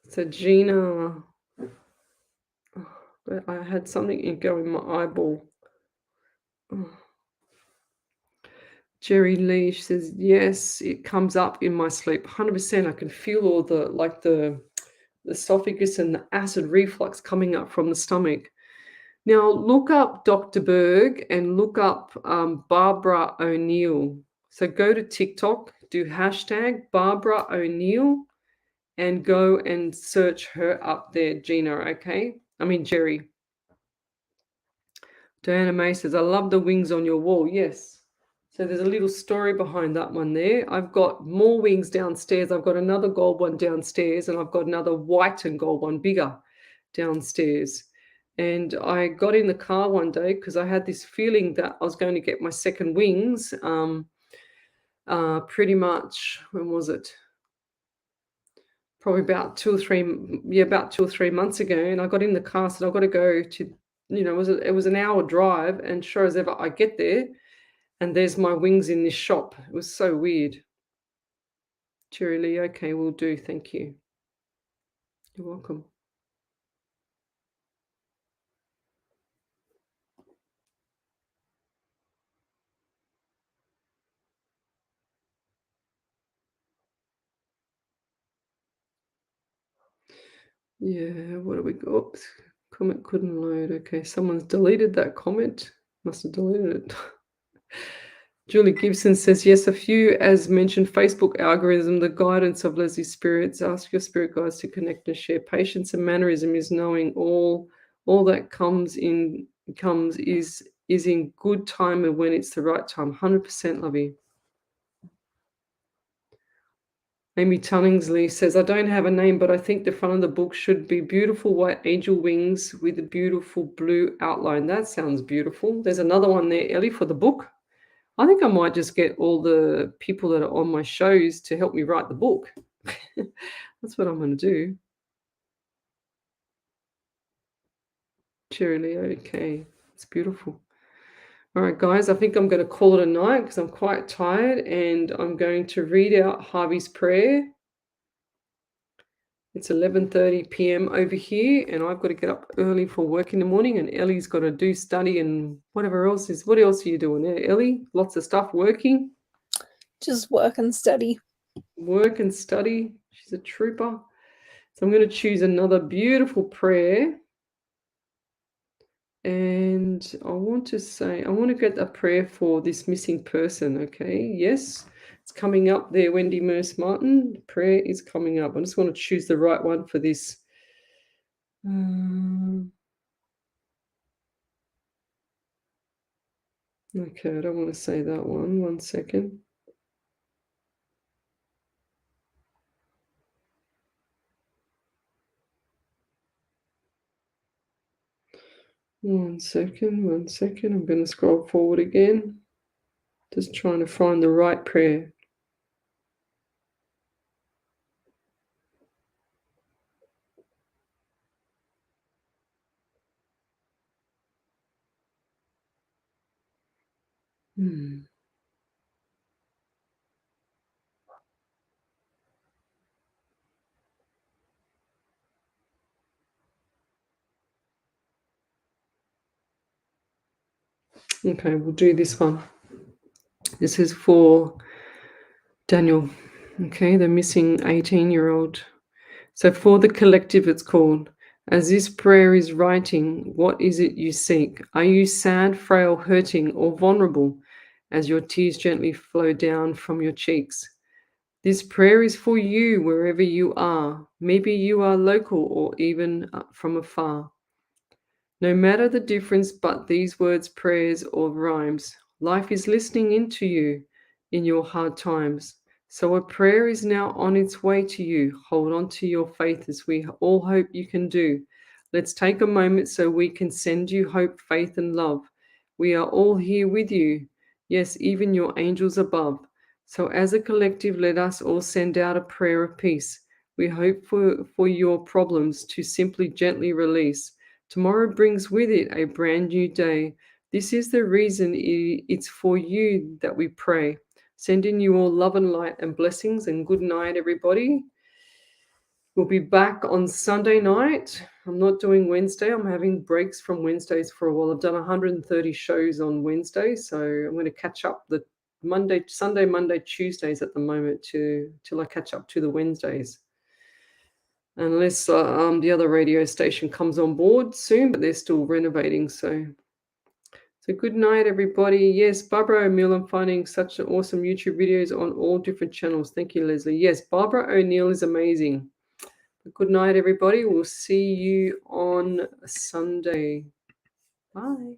So Gina, I had something go in my eyeball. Jerry Lee says, yes, it comes up in my sleep. 100%. I can feel all the esophagus and the acid reflux coming up from the stomach. Now, look up Dr. Berg and look up Barbara O'Neill. So go to TikTok, do hashtag Barbara O'Neill, and go and search her up there, Gina, okay? Jerry. Diana May says, I love the wings on your wall. Yes. So there's a little story behind that one there. I've got more wings downstairs. I've got another gold one downstairs, and I've got another white and gold one, bigger, downstairs. And I got in the car one day because I had this feeling that I was going to get my second wings pretty much, when was it? Probably about 2 or 3 months ago. And I got in the car, said I've got to go to, it was an hour drive, and sure as ever I get there and there's my wings in this shop. It was so weird. Jerry Lee, okay, will do. Thank you. You're welcome. Yeah, what do we got? Oops, comment couldn't load. Okay, someone's deleted that comment. Must have deleted it. Julie Gibson says, yes, a few, as mentioned, Facebook algorithm, the guidance of Lesley spirits. Ask your spirit guides to connect and share. Patience and mannerism is knowing all that comes is in good time and when it's the right time. 100%, lovey. Amy Tunningsley says, I don't have a name, but I think the front of the book should be beautiful white angel wings with a beautiful blue outline. That sounds beautiful. There's another one there, Ellie, for the book. I think I might just get all the people that are on my shows to help me write the book. That's what I'm going to do. Cherry Lee, okay. It's beautiful. All right, guys, I think I'm going to call it a night because I'm quite tired, and I'm going to read out Harvey's prayer. It's 11:30 p.m. over here, and I've got to get up early for work in the morning, and Ellie's got to do study and whatever else is. What else are you doing there, Ellie? Lots of stuff working? Just work and study. Work and study. She's a trooper. So I'm going to choose another beautiful prayer. And I want to get a prayer for this missing person, okay? Yes, it's coming up there, Wendy Merce Martin. The prayer is coming up. I just want to choose the right one for this. Okay, I don't want to say that one. 1 second. One second. I'm going to scroll forward again. Just trying to find the right prayer. Okay, we'll do this one. This is for Daniel, okay, the missing 18-year-old. So for the collective, it's called, As this prayer is writing, what is it you seek? Are you sad, frail, hurting, or vulnerable as your tears gently flow down from your cheeks? This prayer is for you wherever you are. Maybe you are local or even from afar. No matter the difference, but these words, prayers, or rhymes, life is listening into you in your hard times. So a prayer is now on its way to you. Hold on to your faith as we all hope you can do. Let's take a moment so we can send you hope, faith, and love. We are all here with you. Yes, even your angels above. So as a collective, let us all send out a prayer of peace. We hope for your problems to simply gently release. Tomorrow brings with it a brand new day. This is the reason it's for you that we pray. Sending you all love and light and blessings, and good night, everybody. We'll be back on Sunday night. I'm not doing Wednesday. I'm having breaks from Wednesdays for a while. I've done 130 shows on Wednesday, so I'm going to catch up the Sunday, Monday, Tuesdays at the moment till I catch up to the Wednesdays. Unless the other radio station comes on board soon, but they're still renovating. So good night, everybody. Yes, Barbara O'Neill, I'm finding such awesome YouTube videos on all different channels. Thank you, Leslie. Yes, Barbara O'Neill is amazing. Good night, everybody. We'll see you on Sunday. Bye.